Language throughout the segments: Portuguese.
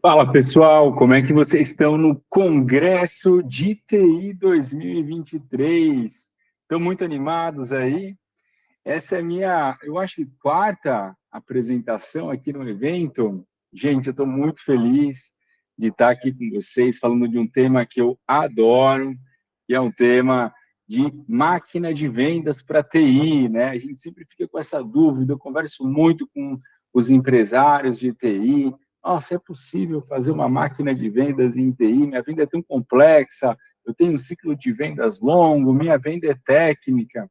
Fala pessoal, como é que vocês estão no Congresso de TI 2023? Estão muito animados aí? Essa é a minha, eu acho que quarta apresentação aqui no evento. Gente, eu estou muito feliz de estar aqui com vocês falando de um tema que eu adoro, que é um tema de máquina de vendas para TI, né? A gente sempre fica com essa dúvida, eu converso muito com os empresários de TI. Nossa, é possível fazer uma máquina de vendas em TI? Minha venda é tão complexa, eu tenho um ciclo de vendas longo, minha venda é técnica.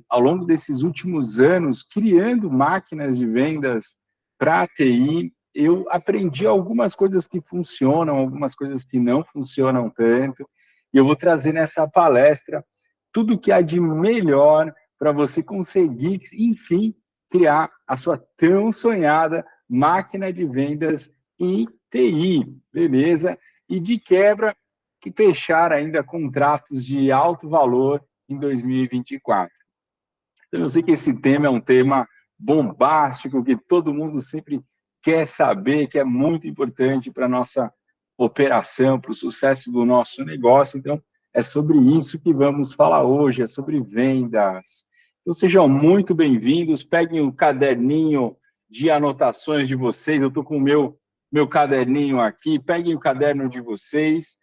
Ao longo desses últimos anos, criando máquinas de vendas para a TI, eu aprendi algumas coisas que funcionam, algumas coisas que não funcionam tanto, e eu vou trazer nessa palestra tudo que há de melhor para você conseguir, enfim, criar a sua tão sonhada máquina de vendas em TI, beleza? E de quebra, que fechar ainda contratos de alto valor em 2024. Então, eu sei que esse tema é um tema bombástico, que todo mundo sempre quer saber, que é muito importante para a nossa operação, para o sucesso do nosso negócio. Então, é sobre isso que vamos falar hoje, é sobre vendas. Então, sejam muito bem-vindos, peguem o caderninho de anotações de vocês, eu estou com o meu caderninho aqui, peguem o caderno de vocês,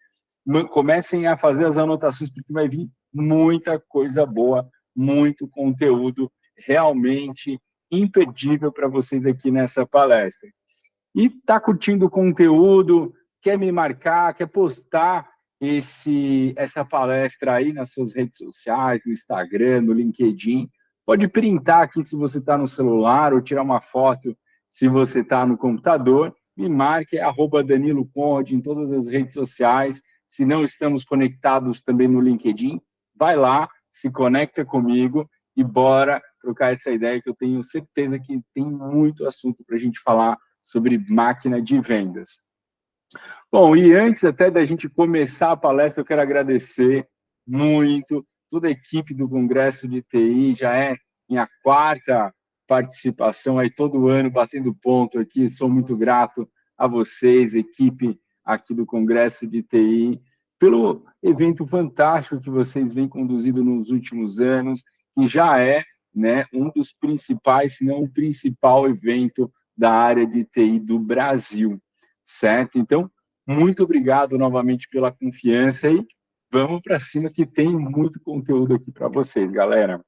comecem a fazer as anotações, porque vai vir muita coisa boa, muito conteúdo realmente imperdível para vocês aqui nessa palestra. E está curtindo o conteúdo, quer me marcar, quer postar essa palestra aí nas suas redes sociais, no Instagram, no LinkedIn, pode printar aqui se você está no celular ou tirar uma foto se você está no computador, me marque, é @Danilo Conde em todas as redes sociais. Se não estamos conectados também no LinkedIn, vai lá, se conecta comigo e bora trocar essa ideia, que eu tenho certeza que tem muito assunto para a gente falar sobre máquina de vendas. Bom, e antes até da gente começar a palestra, eu quero agradecer muito toda a equipe do Congresso de TI, já é minha quarta participação aí todo ano, batendo ponto aqui, sou muito grato a vocês, equipe aqui do Congresso de TI, pelo evento fantástico que vocês vêm conduzindo nos últimos anos, que já é, né, um dos principais, se não o principal evento da área de TI do Brasil, certo? Então, muito obrigado novamente pela confiança e vamos para cima que tem muito conteúdo aqui para vocês, galera.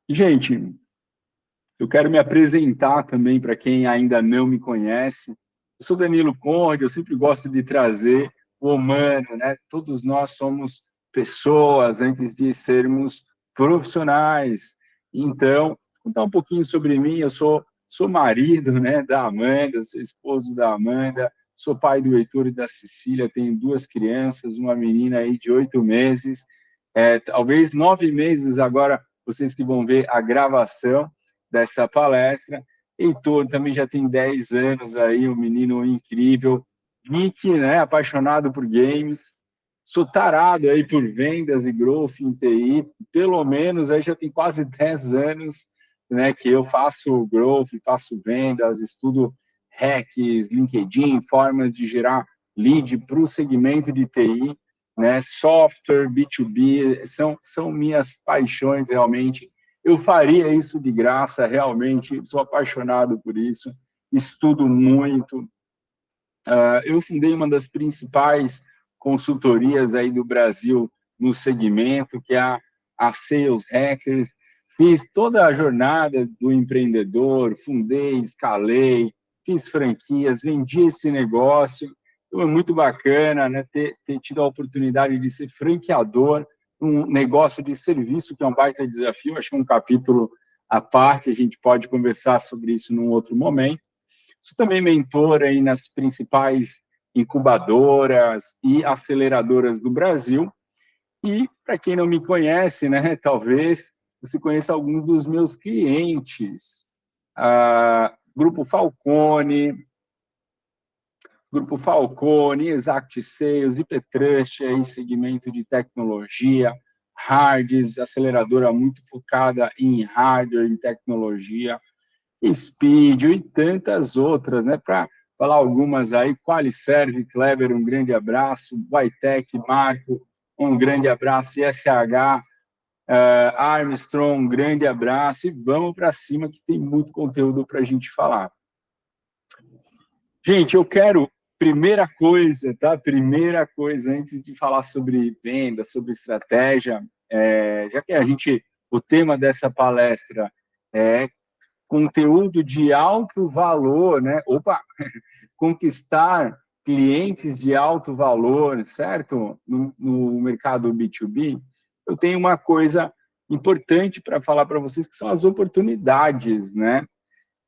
Gente, eu quero me apresentar também para quem ainda não me conhece. Eu sou Danilo Conde, eu sempre gosto de trazer o humano, né? Todos nós somos pessoas antes de sermos profissionais. Então, contar um pouquinho sobre mim, eu sou marido, né, da Amanda, sou esposo da Amanda, sou pai do Heitor e da Cecília, tenho 2 crianças, uma menina aí de 8 meses, talvez 9 meses agora, vocês que vão ver a gravação dessa palestra. Heitor também já tem 10 anos aí, um menino incrível, geek, né, apaixonado por games, sou tarado aí por vendas e growth em TI, pelo menos aí já tem quase 10 anos, né, que eu faço growth, faço vendas, estudo hacks, LinkedIn, formas de gerar lead para o segmento de TI, né, software, B2B, são minhas paixões realmente. Eu faria isso de graça, realmente, sou apaixonado por isso, estudo muito. Eu fundei uma das principais consultorias aí do Brasil no segmento, que é a Sales Hackers. Fiz toda a jornada do empreendedor, fundei, escalei, fiz franquias, vendi esse negócio. Então, é muito bacana, né, ter tido a oportunidade de ser franqueador, um negócio de serviço, que é um baita desafio. Acho que é um capítulo à parte, a gente pode conversar sobre isso num outro momento. Sou também mentor aí nas principais incubadoras e aceleradoras do Brasil. E, para quem não me conhece, né, talvez você conheça alguns dos meus clientes. Grupo Falcone, Exact Sales, IPTrust, aí, segmento de tecnologia, Hards, aceleradora muito focada em hardware, em tecnologia, Speed e tantas outras, né, para falar algumas aí. Qualiserve, Kleber, um grande abraço. Vitec, Marco, um grande abraço. ISH, Armstrong, um grande abraço. E vamos para cima, que tem muito conteúdo para a gente falar. Gente, eu quero, primeira coisa, tá? Primeira coisa, antes de falar sobre venda, sobre estratégia, já que o tema dessa palestra é conteúdo de alto valor, né? Opa! Conquistar clientes de alto valor, certo? No mercado B2B, eu tenho uma coisa importante para falar para vocês, que são as oportunidades, né?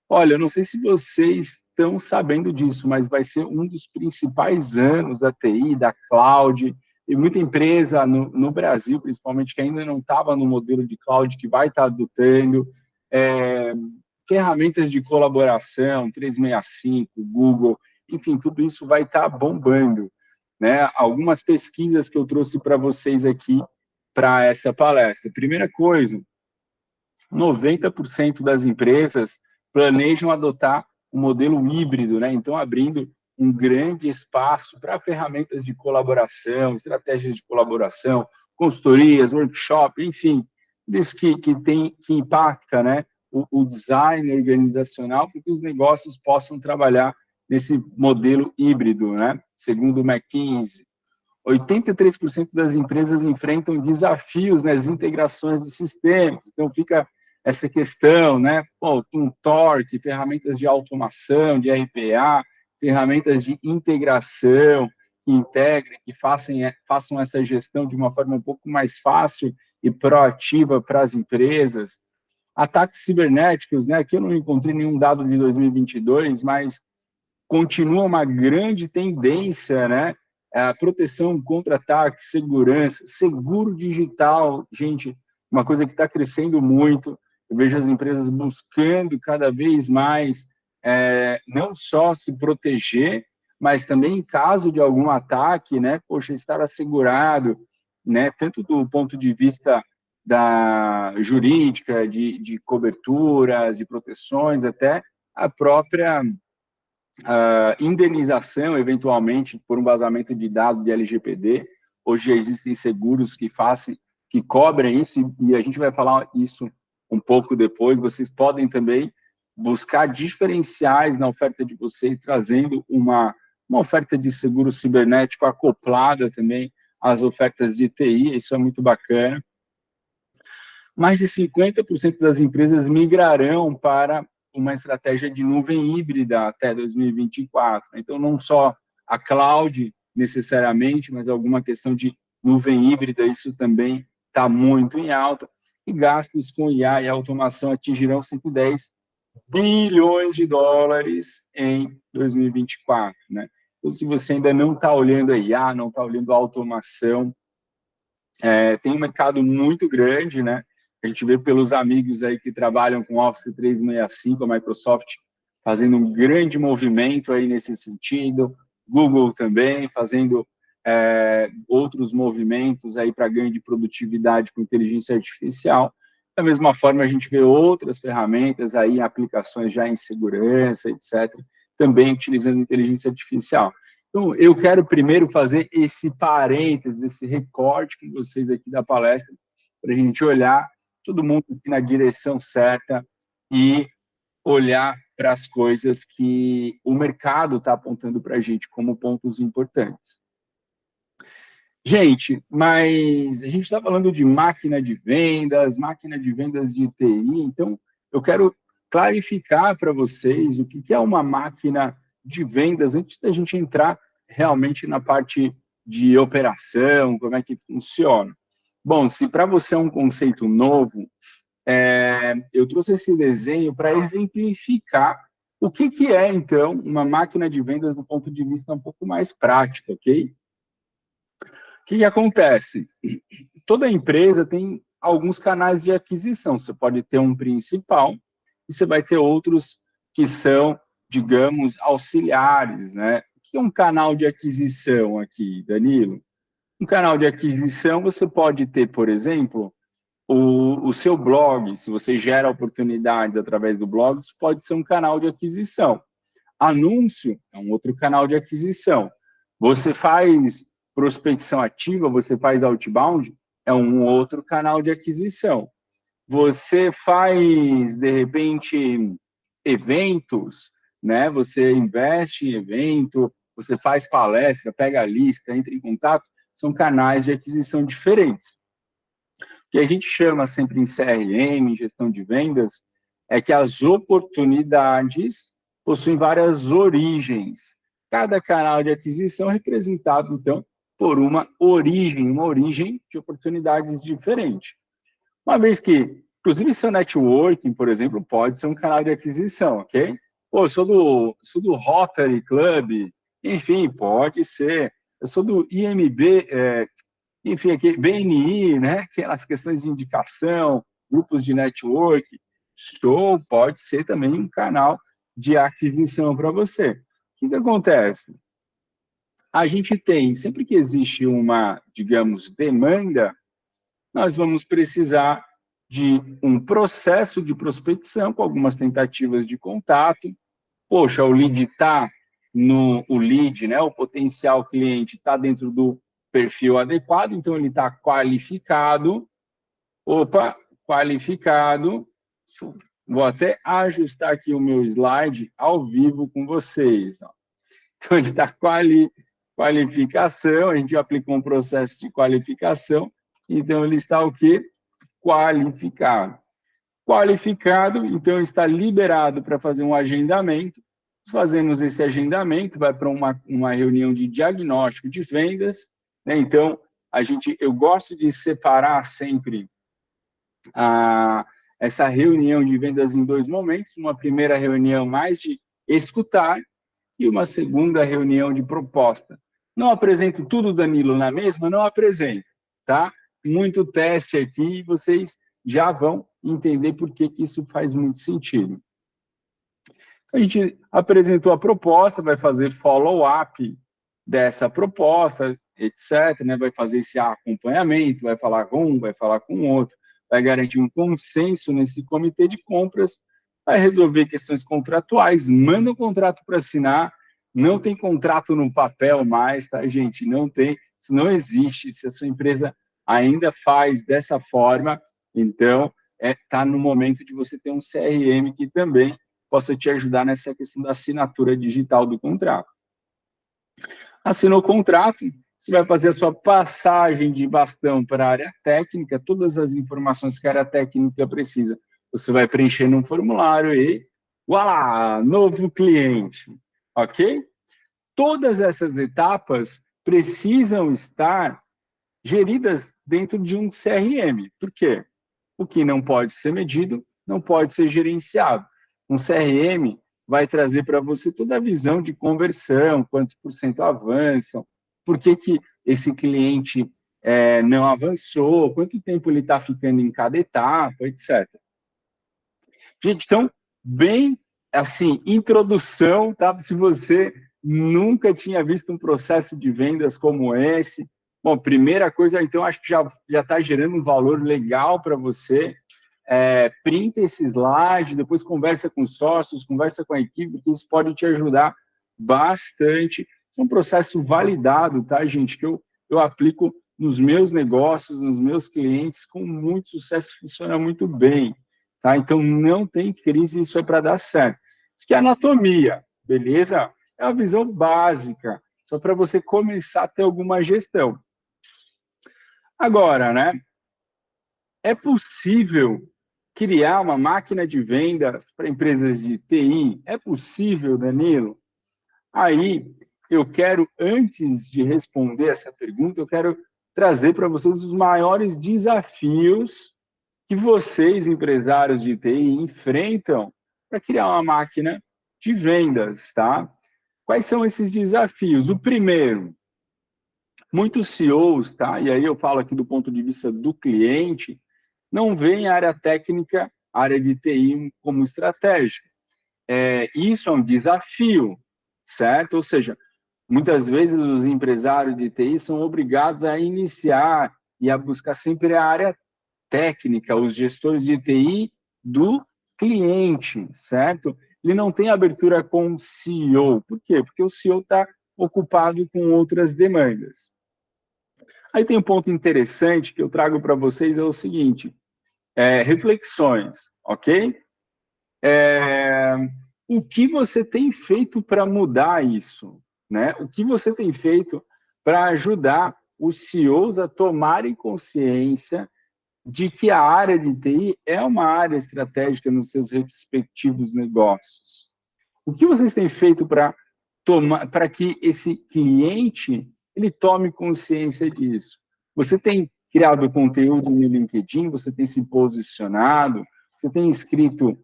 Olha, eu não sei se vocês estão sabendo disso, mas vai ser um dos principais anos da TI, da cloud, e muita empresa no Brasil, principalmente, que ainda não estava no modelo de cloud, que vai estar adotando, ferramentas de colaboração, 365, Google, enfim, tudo isso vai estar bombando, né? Algumas pesquisas que eu trouxe para vocês aqui para essa palestra. Primeira coisa, 90% das empresas planejam adotar um modelo híbrido, né? Então, abrindo um grande espaço para ferramentas de colaboração, estratégias de colaboração, consultorias, workshop, enfim, isso que impacta, né, o design organizacional para que os negócios possam trabalhar nesse modelo híbrido, né? Segundo o McKinsey, 83% das empresas enfrentam desafios nas integrações de sistemas. Então, fica essa questão, né? Pô, um torque, ferramentas de automação, de RPA, ferramentas de integração que integrem, que façam essa gestão de uma forma um pouco mais fácil e proativa para as empresas. Ataques cibernéticos, né? Aqui eu não encontrei nenhum dado de 2022, mas continua uma grande tendência, né? A proteção contra ataques, segurança, seguro digital, gente, uma coisa que está crescendo muito. Eu vejo as empresas buscando cada vez mais não só se proteger, mas também em caso de algum ataque, né? Poxa, estar assegurado, né? Tanto do ponto de vista da jurídica, de coberturas, de proteções, até a própria indenização, eventualmente, por um vazamento de dados de LGPD. Hoje já existem seguros que cobrem isso, e a gente vai falar isso um pouco depois. Vocês podem também buscar diferenciais na oferta de vocês, trazendo uma oferta de seguro cibernético acoplada também às ofertas de TI, isso é muito bacana. Mais de 50% das empresas migrarão para uma estratégia de nuvem híbrida até 2024. Então, não só a cloud, necessariamente, mas alguma questão de nuvem híbrida, isso também está muito em alta. E gastos com IA e automação atingirão 110 bilhões de dólares em 2024. Né? Então, se você ainda não está olhando a IA, não está olhando a automação, tem um mercado muito grande, né? A gente vê pelos amigos aí que trabalham com Office 365, a Microsoft fazendo um grande movimento aí nesse sentido, Google também fazendo outros movimentos aí para ganho de produtividade com inteligência artificial. Da mesma forma, a gente vê outras ferramentas aí, aplicações já em segurança, etc., também utilizando inteligência artificial. Então, eu quero primeiro fazer esse parênteses, esse recorte com vocês aqui da palestra, para a gente olhar todo mundo aqui na direção certa e olhar para as coisas que o mercado está apontando para a gente como pontos importantes. Gente, mas a gente está falando de máquina de vendas de TI, então eu quero clarificar para vocês o que é uma máquina de vendas antes da gente entrar realmente na parte de operação, como é que funciona. Bom, se para você é um conceito novo, eu trouxe esse desenho para exemplificar o que é, então, uma máquina de vendas do ponto de vista um pouco mais prático, ok? O que acontece? Toda empresa tem alguns canais de aquisição. Você pode ter um principal e você vai ter outros que são, digamos, auxiliares, né? O que é um canal de aquisição aqui, Danilo? Um canal de aquisição, você pode ter, por exemplo, o seu blog. Se você gera oportunidades através do blog, isso pode ser um canal de aquisição. Anúncio é um outro canal de aquisição. Você faz prospecção ativa, você faz outbound, é um outro canal de aquisição. Você faz, de repente, eventos, né? Você investe em evento, você faz palestra, pega a lista, entra em contato, são canais de aquisição diferentes. O que a gente chama sempre em CRM, em gestão de vendas, é que as oportunidades possuem várias origens. Cada canal de aquisição é representado, então, por uma origem de oportunidades diferente. Uma vez que, inclusive, seu networking, por exemplo, pode ser um canal de aquisição, ok? Pô, eu sou do Rotary Club, enfim, pode ser. Eu sou do IMB, enfim, aqui, BNI, né? Aquelas questões de indicação, grupos de network, show, pode ser também um canal de aquisição para você. O que acontece? A gente tem, sempre que existe uma, digamos, demanda, nós vamos precisar de um processo de prospecção com algumas tentativas de contato. Poxa, o lead está o lead, né? O potencial cliente está dentro do perfil adequado, então ele está qualificado. Opa, qualificado. Vou até ajustar aqui o meu slide ao vivo com vocês. Ó. Então, ele está qualificação, a gente aplicou um processo de qualificação, então ele está o quê? Qualificado. Qualificado, então está liberado para fazer um agendamento. Fazemos esse agendamento, vai para uma reunião de diagnóstico de vendas, né? Então, eu gosto de separar sempre essa reunião de vendas em dois momentos, uma primeira reunião mais de escutar e uma segunda reunião de proposta. Não apresento tudo, Danilo, na mesma? Não apresento, tá? Muito teste aqui e vocês já vão entender por que isso faz muito sentido. A gente apresentou a proposta, vai fazer follow-up dessa proposta, etc., né? Vai fazer esse acompanhamento, vai falar com um, vai falar com outro, vai garantir um consenso nesse comitê de compras, vai resolver questões contratuais, manda um contrato para assinar, não tem contrato no papel mais, tá, gente? Não tem, isso não existe. Se a sua empresa ainda faz dessa forma, então está no momento de você ter um CRM que também possa te ajudar nessa questão da assinatura digital do contrato. Assinou o contrato, você vai fazer a sua passagem de bastão para a área técnica, todas as informações que a área técnica precisa, você vai preencher num formulário e, uau, novo cliente, ok? Todas essas etapas precisam estar geridas dentro de um CRM. Por quê? O que não pode ser medido não pode ser gerenciado. Um CRM vai trazer para você toda a visão de conversão, quantos por cento avançam, por que esse cliente não avançou, quanto tempo ele está ficando em cada etapa, etc. Gente, então, bem, assim, introdução, tá? Se você nunca tinha visto um processo de vendas como esse, bom, primeira coisa, então, acho que já está gerando um valor legal para você. Printa esse slide, depois conversa com os sócios, conversa com a equipe, porque isso pode te ajudar bastante. É um processo validado, tá, gente? Que eu aplico nos meus negócios, nos meus clientes, com muito sucesso, funciona muito bem. Tá? Então, não tem crise, isso é para dar certo. Isso que é anatomia, beleza? É uma visão básica, só para você começar a ter alguma gestão. Agora, né? É possível criar uma máquina de venda para empresas de TI? É possível, Danilo? Aí, eu quero, antes de responder essa pergunta, eu quero trazer para vocês os maiores desafios que vocês, empresários de TI, enfrentam para criar uma máquina de vendas, tá? Quais são esses desafios? O primeiro, muitos CEOs, tá? E aí eu falo aqui do ponto de vista do cliente, não veem a área técnica, a área de TI como estratégica. Isso é um desafio, certo? Ou seja, muitas vezes os empresários de TI são obrigados a iniciar e a buscar sempre a área técnica, os gestores de TI do cliente, certo? ele não tem abertura com o CEO. Por quê? Porque o CEO está ocupado com outras demandas. Aí tem um ponto interessante que eu trago para vocês, é o seguinte, reflexões, ok? O que você tem feito para mudar isso? Né? O que você tem feito para ajudar os CEOs a tomarem consciência de que a área de TI é uma área estratégica nos seus respectivos negócios? O que vocês têm feito para que esse cliente ele tome consciência disso? Você tem criado conteúdo no LinkedIn, você tem se posicionado, você tem escrito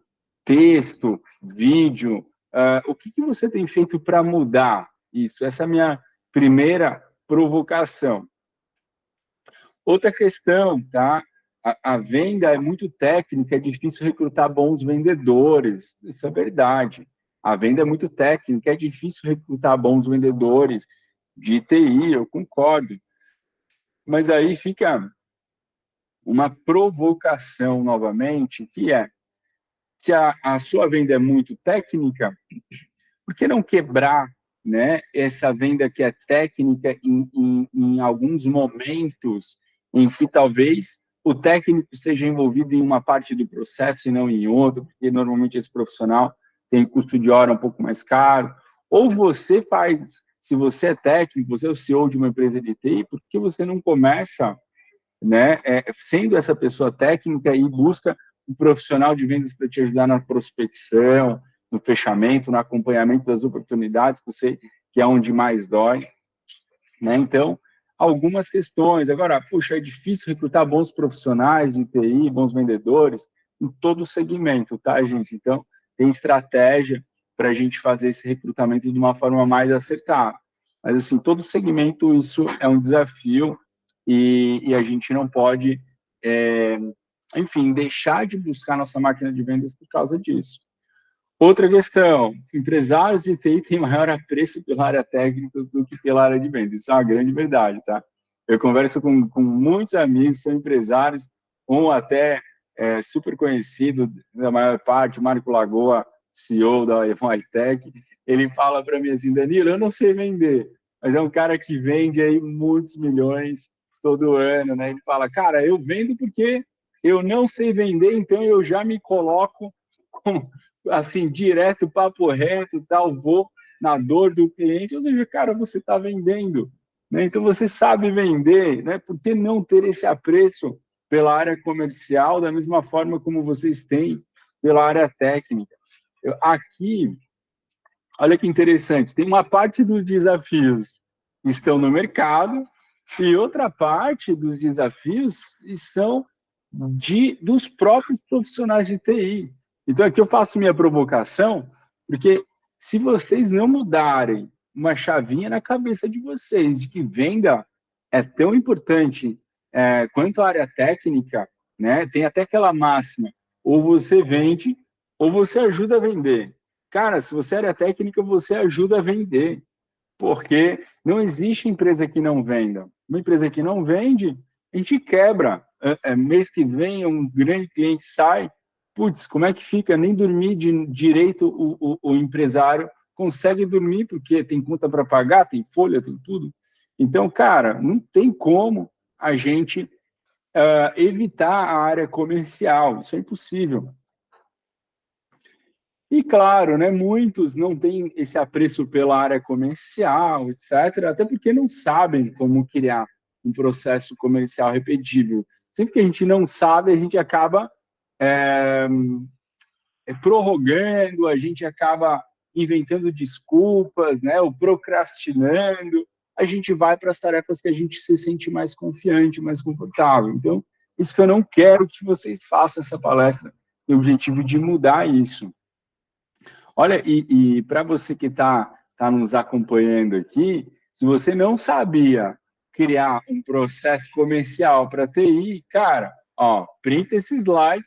texto, vídeo, o que você tem feito para mudar isso? Essa é a minha primeira provocação. Outra questão, tá? A venda é muito técnica, é difícil recrutar bons vendedores, isso é verdade. A venda é muito técnica, é difícil recrutar bons vendedores de TI, eu concordo. Mas aí fica uma provocação novamente, que é que a sua venda é muito técnica, por que não quebrar, né, essa venda que é técnica em alguns momentos em que talvez o técnico esteja envolvido em uma parte do processo e não em outra, porque normalmente esse profissional tem custo de hora um pouco mais caro, ou você faz, se você é técnico, você é o CEO de uma empresa de TI, por que você não começa, né, sendo essa pessoa técnica e busca um profissional de vendas para te ajudar na prospecção, no fechamento, no acompanhamento das oportunidades, que é onde mais dói, né? Então, algumas questões. Agora, puxa, é difícil recrutar bons profissionais de TI, bons vendedores, em todo o segmento, tá, gente? Então, tem estratégia para a gente fazer esse recrutamento de uma forma mais acertada. Mas, assim, todo segmento, isso é um desafio e a gente não pode, enfim, deixar de buscar nossa máquina de vendas por causa disso. Outra questão, empresários de TI têm maior apreço pela área técnica do que pela área de vendas. Isso é uma grande verdade, tá? Eu converso com muitos amigos que são empresários, um até super conhecido, da maior parte, Marco Lagoa, CEO da Tech, ele fala para mim assim, Danilo, eu não sei vender, mas é um cara que vende aí muitos milhões todo ano, né? Ele fala, cara, eu vendo porque eu não sei vender, então eu já me coloco com assim, direto, papo reto, tal, vou na dor do cliente, ou seja, cara, você está vendendo, né? Então você sabe vender, né? Por que não ter esse apreço pela área comercial da mesma forma como vocês têm pela área técnica? Aqui, olha que interessante, tem uma parte dos desafios estão no mercado e outra parte dos desafios estão dos próprios profissionais de TI. Então, aqui eu faço minha provocação, porque se vocês não mudarem uma chavinha na cabeça de vocês, de que venda é tão importante quanto a área técnica, né? Tem até aquela máxima, ou você vende, ou você ajuda a vender. Cara, se você é área técnica, você ajuda a vender, porque não existe empresa que não venda. Uma empresa que não vende, a gente quebra. Mês que vem, um grande cliente sai, putz, como é que fica? Nem dormir direito o empresário consegue dormir, porque tem conta para pagar, tem folha, tem tudo. Então, cara, não tem como a gente evitar a área comercial, isso é impossível. E claro, né, muitos não têm esse apreço pela área comercial, etc., até porque não sabem como criar um processo comercial repetível. Sempre que a gente não sabe, a gente acaba prorrogando, a gente acaba inventando desculpas, né, ou procrastinando, a gente vai para as tarefas que a gente se sente mais confiante, mais confortável. Então, isso que eu não quero que vocês façam essa palestra, tem o objetivo de mudar isso. Olha, e para você que tá nos acompanhando aqui, se você não sabia criar um processo comercial para TI, cara, ó, printa esse slide,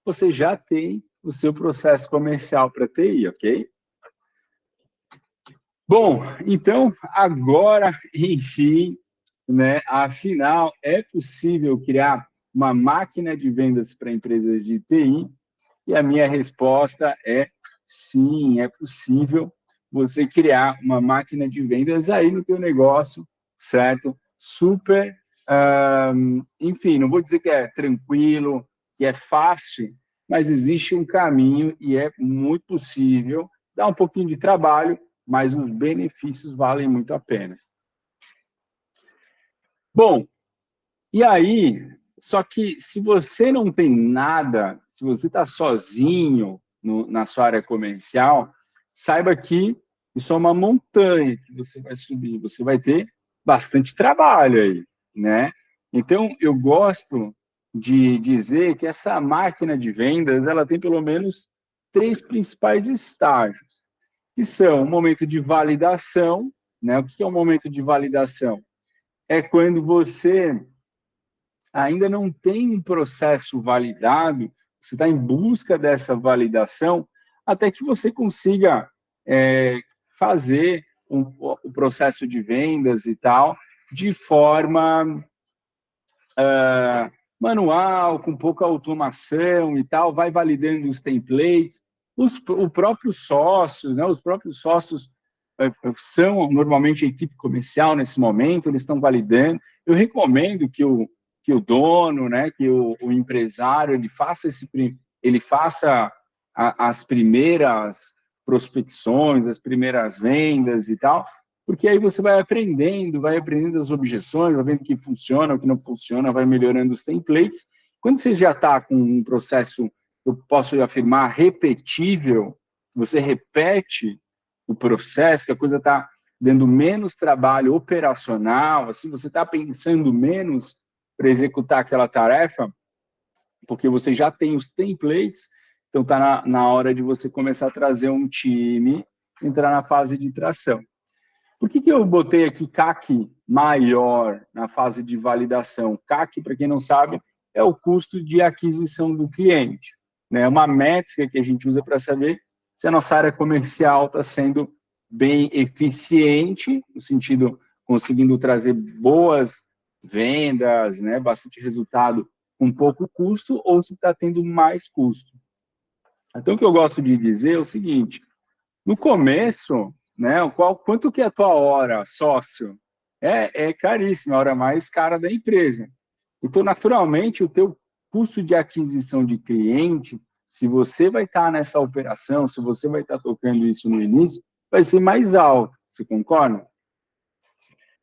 você já tem o seu processo comercial para TI, ok? Bom, então, agora, enfim, né, afinal, é possível criar uma máquina de vendas para empresas de TI? E a minha resposta é sim, é possível você criar uma máquina de vendas aí no teu negócio, certo? Super, enfim, não vou dizer que é tranquilo, que é fácil, mas existe um caminho e é muito possível. Dá um pouquinho de trabalho, mas os benefícios valem muito a pena. Bom, e aí, só que se você não tem nada, se você está sozinho na sua área comercial, saiba que isso é uma montanha que você vai subir, você vai ter bastante trabalho aí, né? Então, eu gosto de dizer que essa máquina de vendas, ela tem pelo menos três principais estágios, que são o momento de validação, né? O que é um momento de validação? É quando você ainda não tem um processo validado, você está em busca dessa validação, até que você consiga fazer o processo de vendas e tal, de forma manual, com pouca automação e tal, vai validando os templates, o próprio sócio, né, os próprios sócios são normalmente a equipe comercial nesse momento, eles estão validando. Eu recomendo que o dono, né, que o empresário, ele faça as primeiras prospecções, as primeiras vendas e tal, porque aí você vai aprendendo as objeções, vai vendo o que funciona, o que não funciona, vai melhorando os templates. Quando você já está com um processo, eu posso afirmar, repetível, você repete o processo, que a coisa está dando menos trabalho operacional, assim, você está pensando menos para executar aquela tarefa, porque você já tem os templates, então está na hora de você começar a trazer um time, entrar na fase de tração. Por que eu botei aqui CAC maior na fase de validação? CAC, para quem não sabe, é o custo de aquisição do cliente. É uma métrica que a gente usa para saber se a nossa área comercial está sendo bem eficiente, no sentido, conseguindo trazer boas vendas, né, bastante resultado com pouco custo, ou se está tendo mais custo. Então, o que eu gosto de dizer é o seguinte: no começo, né, quanto que é a tua hora, sócio? É caríssima, a hora mais cara da empresa. Então, naturalmente, o teu custo de aquisição de cliente, se você vai estar nessa operação, se você vai estar tocando isso no início, vai ser mais alto. Você concorda?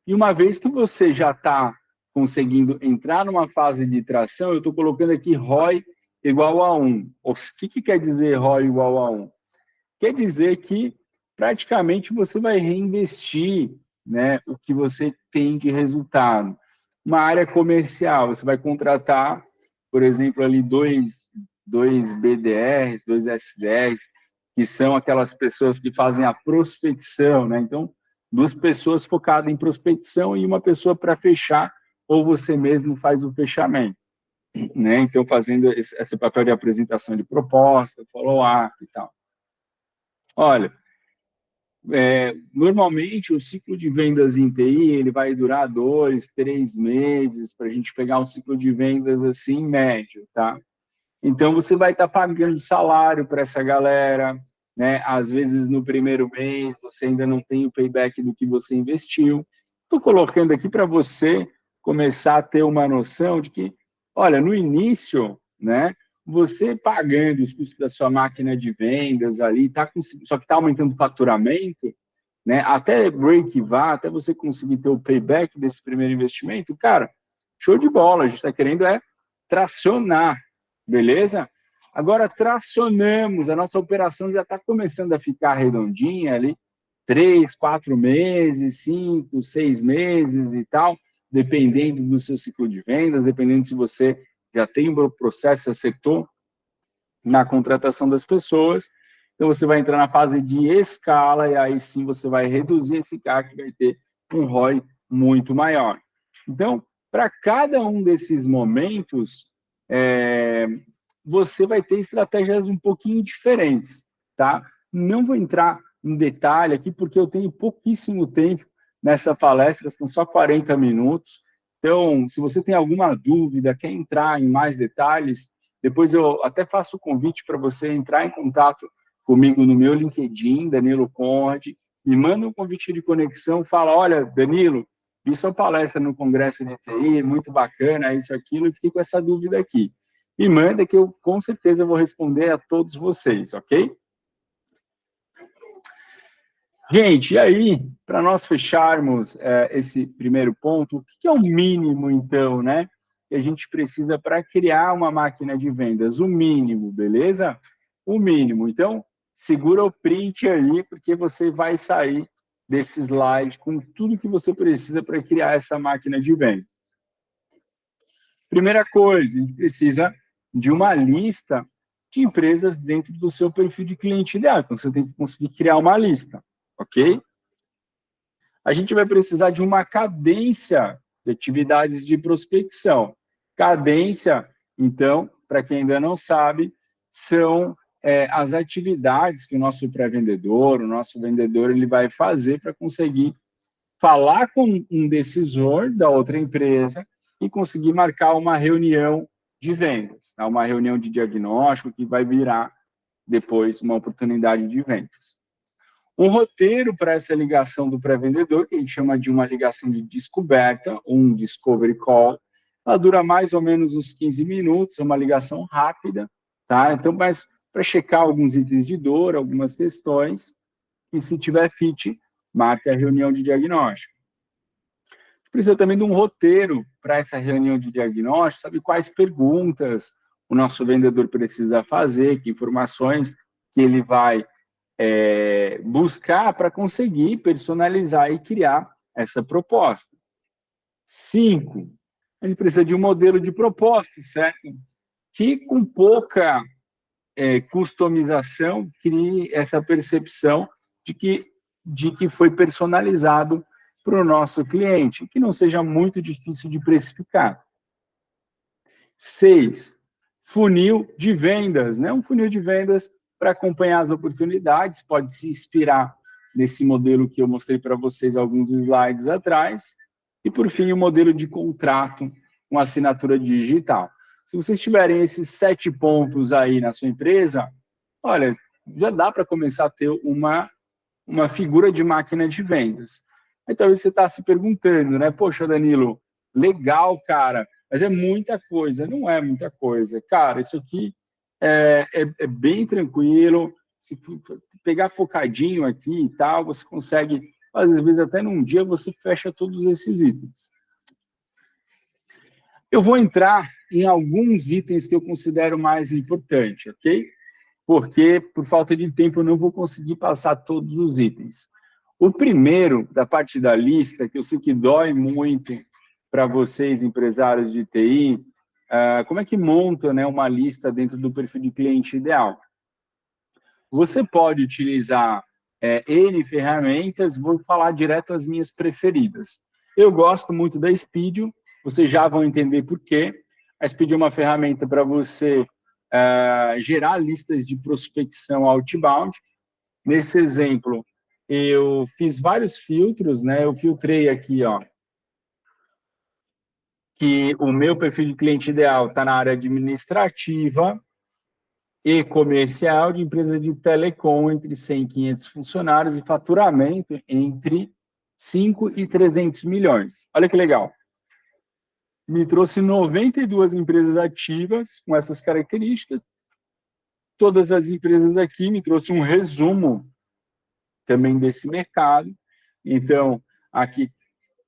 E uma vez que você já está conseguindo entrar numa fase de tração, eu estou colocando aqui ROI igual a 1. O que quer dizer ROI igual a 1? Quer dizer que praticamente você vai reinvestir, né, o que você tem de resultado. Uma área comercial, você vai contratar, por exemplo, ali dois BDRs, dois SDRs, que são aquelas pessoas que fazem a prospecção, né? Então, duas pessoas focadas em prospecção e uma pessoa para fechar, ou você mesmo faz o fechamento, né? Então, fazendo esse papel de apresentação de proposta, follow-up e tal. Olha, normalmente o ciclo de vendas em TI ele vai durar 2, 3 meses para a gente pegar um ciclo de vendas assim médio, tá? Então você vai estar pagando salário para essa galera, né? Às vezes no primeiro mês você ainda não tem o payback do que você investiu. Estou colocando aqui para você começar a ter uma noção de que, olha, no início, né? Você pagando os custos da sua máquina de vendas ali, só que está aumentando o faturamento, né? Até break-even, até você conseguir ter o payback desse primeiro investimento, cara, show de bola. A gente está querendo tracionar, beleza? Agora tracionamos, a nossa operação já está começando a ficar redondinha ali, 3, 4 meses, 5, 6 meses e tal, dependendo do seu ciclo de vendas, dependendo se você já tem um processo, acertou na contratação das pessoas. Então, você vai entrar na fase de escala e aí sim você vai reduzir esse CAC, que vai ter um ROI muito maior. Então, para cada um desses momentos, você vai ter estratégias um pouquinho diferentes, tá? Não vou entrar em detalhe aqui, porque eu tenho pouquíssimo tempo nessa palestra, são só 40 minutos. Então, se você tem alguma dúvida, quer entrar em mais detalhes, depois eu até faço o convite para você entrar em contato comigo no meu LinkedIn, Danilo Conde, me manda um convite de conexão, fala, olha, Danilo, vi sua palestra no Congresso de TI, muito bacana, isso, aquilo, e fiquei com essa dúvida aqui. Me manda que eu, com certeza, vou responder a todos vocês, ok? Gente, e aí, para nós fecharmos esse primeiro ponto, o que é o mínimo, então, né, que a gente precisa para criar uma máquina de vendas? O mínimo, beleza? O mínimo. Então, segura o print aí, porque você vai sair desse slide com tudo que você precisa para criar essa máquina de vendas. Primeira coisa, a gente precisa de uma lista de empresas dentro do seu perfil de cliente ideal. Então, você tem que conseguir criar uma lista, ok? A gente vai precisar de uma cadência de atividades de prospecção. Cadência, então, para quem ainda não sabe, são as atividades que o nosso pré-vendedor, o nosso vendedor, ele vai fazer para conseguir falar com um decisor da outra empresa e conseguir marcar uma reunião de vendas, tá? Uma reunião de diagnóstico que vai virar depois uma oportunidade de vendas. Um roteiro para essa ligação do pré-vendedor, que a gente chama de uma ligação de descoberta, um discovery call, ela dura mais ou menos uns 15 minutos, é uma ligação rápida, tá? Então, mas para checar alguns itens de dor, algumas questões, e se tiver fit, marque a reunião de diagnóstico. Precisa também de um roteiro para essa reunião de diagnóstico, sabe quais perguntas o nosso vendedor precisa fazer, que informações que ele vai buscar para conseguir personalizar e criar essa proposta. 5, a gente precisa de um modelo de proposta, certo? Que com pouca customização crie essa percepção de que foi personalizado para o nosso cliente, que não seja muito difícil de precificar. 6, funil de vendas, né? Um funil de vendas para acompanhar as oportunidades, pode se inspirar nesse modelo que eu mostrei para vocês alguns slides atrás. E, por fim, o modelo de contrato com assinatura digital. Se vocês tiverem esses 7 pontos aí na sua empresa, olha, já dá para começar a ter uma figura de máquina de vendas. Aí talvez você está se perguntando, né? Poxa, Danilo, legal, cara, mas é muita coisa. Não é muita coisa. Cara, isso aqui é bem tranquilo. Se pegar focadinho aqui e tal, você consegue, às vezes até num dia, você fecha todos esses itens. Eu vou entrar em alguns itens que eu considero mais importantes, ok? Porque, por falta de tempo, eu não vou conseguir passar todos os itens. O primeiro, da parte da lista, que eu sei que dói muito para vocês, empresários de TI, como é que monta, né, uma lista dentro do perfil de cliente ideal? Você pode utilizar N ferramentas, vou falar direto as minhas preferidas. Eu gosto muito da Speedio, vocês já vão entender por quê. A Speedio é uma ferramenta para você gerar listas de prospecção outbound. Nesse exemplo, eu fiz vários filtros, né? Eu filtrei aqui, ó, que o meu perfil de cliente ideal está na área administrativa e comercial de empresas de telecom entre 100 e 500 funcionários e faturamento entre 5 e 300 milhões. Olha que legal. Me trouxe 92 empresas ativas com essas características. Todas as empresas aqui me trouxe um resumo também desse mercado. Então, aqui,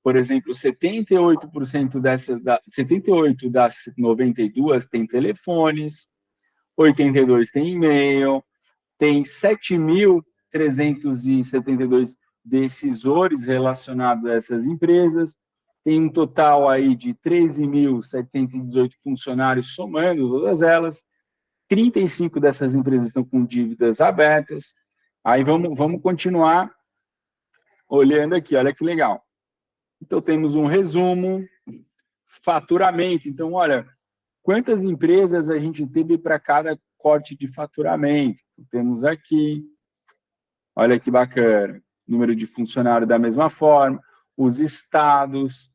por exemplo, 78% 78 das 92 tem telefones, 82 tem e-mail, tem 7.372 decisores relacionados a essas empresas, tem um total aí de 13.718 funcionários somando todas elas, 35 dessas empresas estão com dívidas abertas. Aí vamos continuar olhando aqui, olha que legal. Então, temos um resumo, faturamento. Então, olha, quantas empresas a gente teve para cada corte de faturamento? Temos aqui, olha que bacana, número de funcionários da mesma forma, os estados,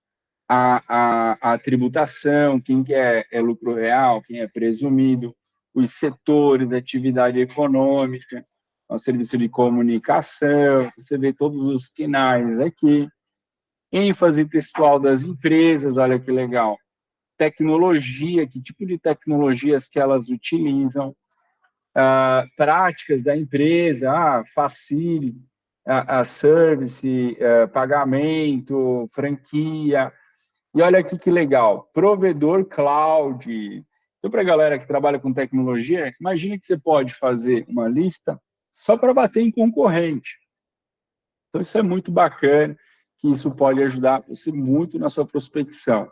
a tributação, quem que é lucro real, quem é presumido, os setores, atividade econômica. o serviço de comunicação, você vê todos os canais aqui, ênfase textual das empresas, olha que legal, tecnologia, que tipo de tecnologias que elas utilizam, práticas da empresa, facility, service, pagamento, franquia. E olha aqui que legal, provedor cloud. Então, para a galera que trabalha com tecnologia, imagine que você pode fazer uma lista só para bater em concorrente. Então, isso é muito bacana, que isso pode ajudar você muito na sua prospecção.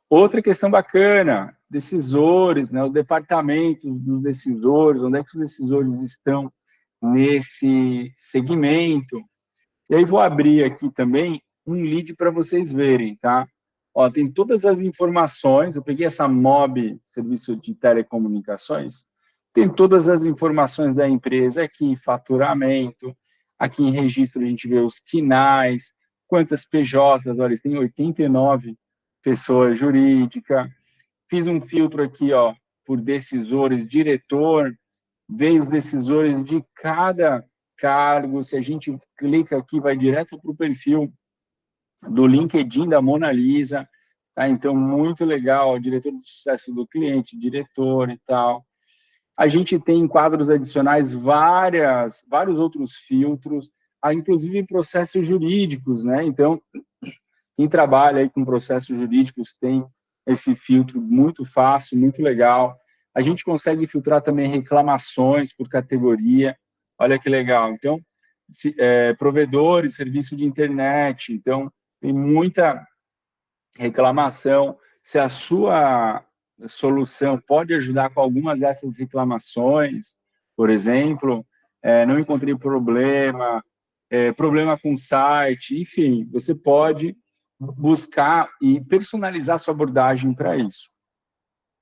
Outra questão bacana, decisores, né, o departamento dos decisores, onde é que os decisores estão nesse segmento. E aí vou abrir aqui também um lead para vocês verem, tá? Ó, tem todas as informações, eu peguei essa MOB, Serviço de Telecomunicações, tem todas as informações da empresa aqui, faturamento, aqui em registro a gente vê os quinais, quantas PJs, olha, tem 89 pessoas jurídicas, fiz um filtro aqui, ó, por decisores, diretor, veio os decisores de cada cargo, se a gente clica aqui, vai direto para o perfil do LinkedIn da Mona Lisa, tá? Então, muito legal, diretor de sucesso do cliente, diretor e tal. A gente tem em quadros adicionais vários outros filtros, inclusive processos jurídicos, né? Então, quem trabalha aí com processos jurídicos tem esse filtro muito fácil, muito legal. A gente consegue filtrar também reclamações por categoria. Olha que legal. Então, provedores, serviço de internet. Então, tem muita reclamação. Se a sua solução pode ajudar com algumas dessas reclamações, por exemplo, não encontrei problema, problema com o site, enfim, você pode buscar e personalizar sua abordagem para isso.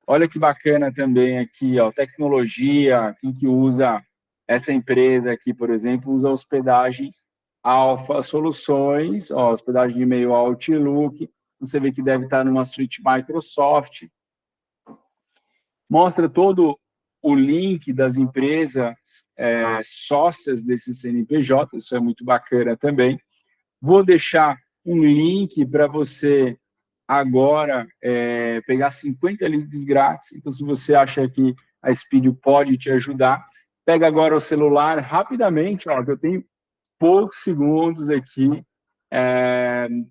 Olha que bacana também aqui, ó, tecnologia, quem que usa essa empresa aqui, por exemplo, usa hospedagem Alfa Soluções, ó, hospedagem de e-mail Outlook, você vê que deve estar numa suíte Microsoft. Mostra todo o link das empresas sócias desse CNPJ, isso é muito bacana também. Vou deixar um link para você agora pegar 50 leads grátis. Então, se você acha que a Speedio pode te ajudar, pega agora o celular rapidamente, ó, que eu tenho poucos segundos aqui,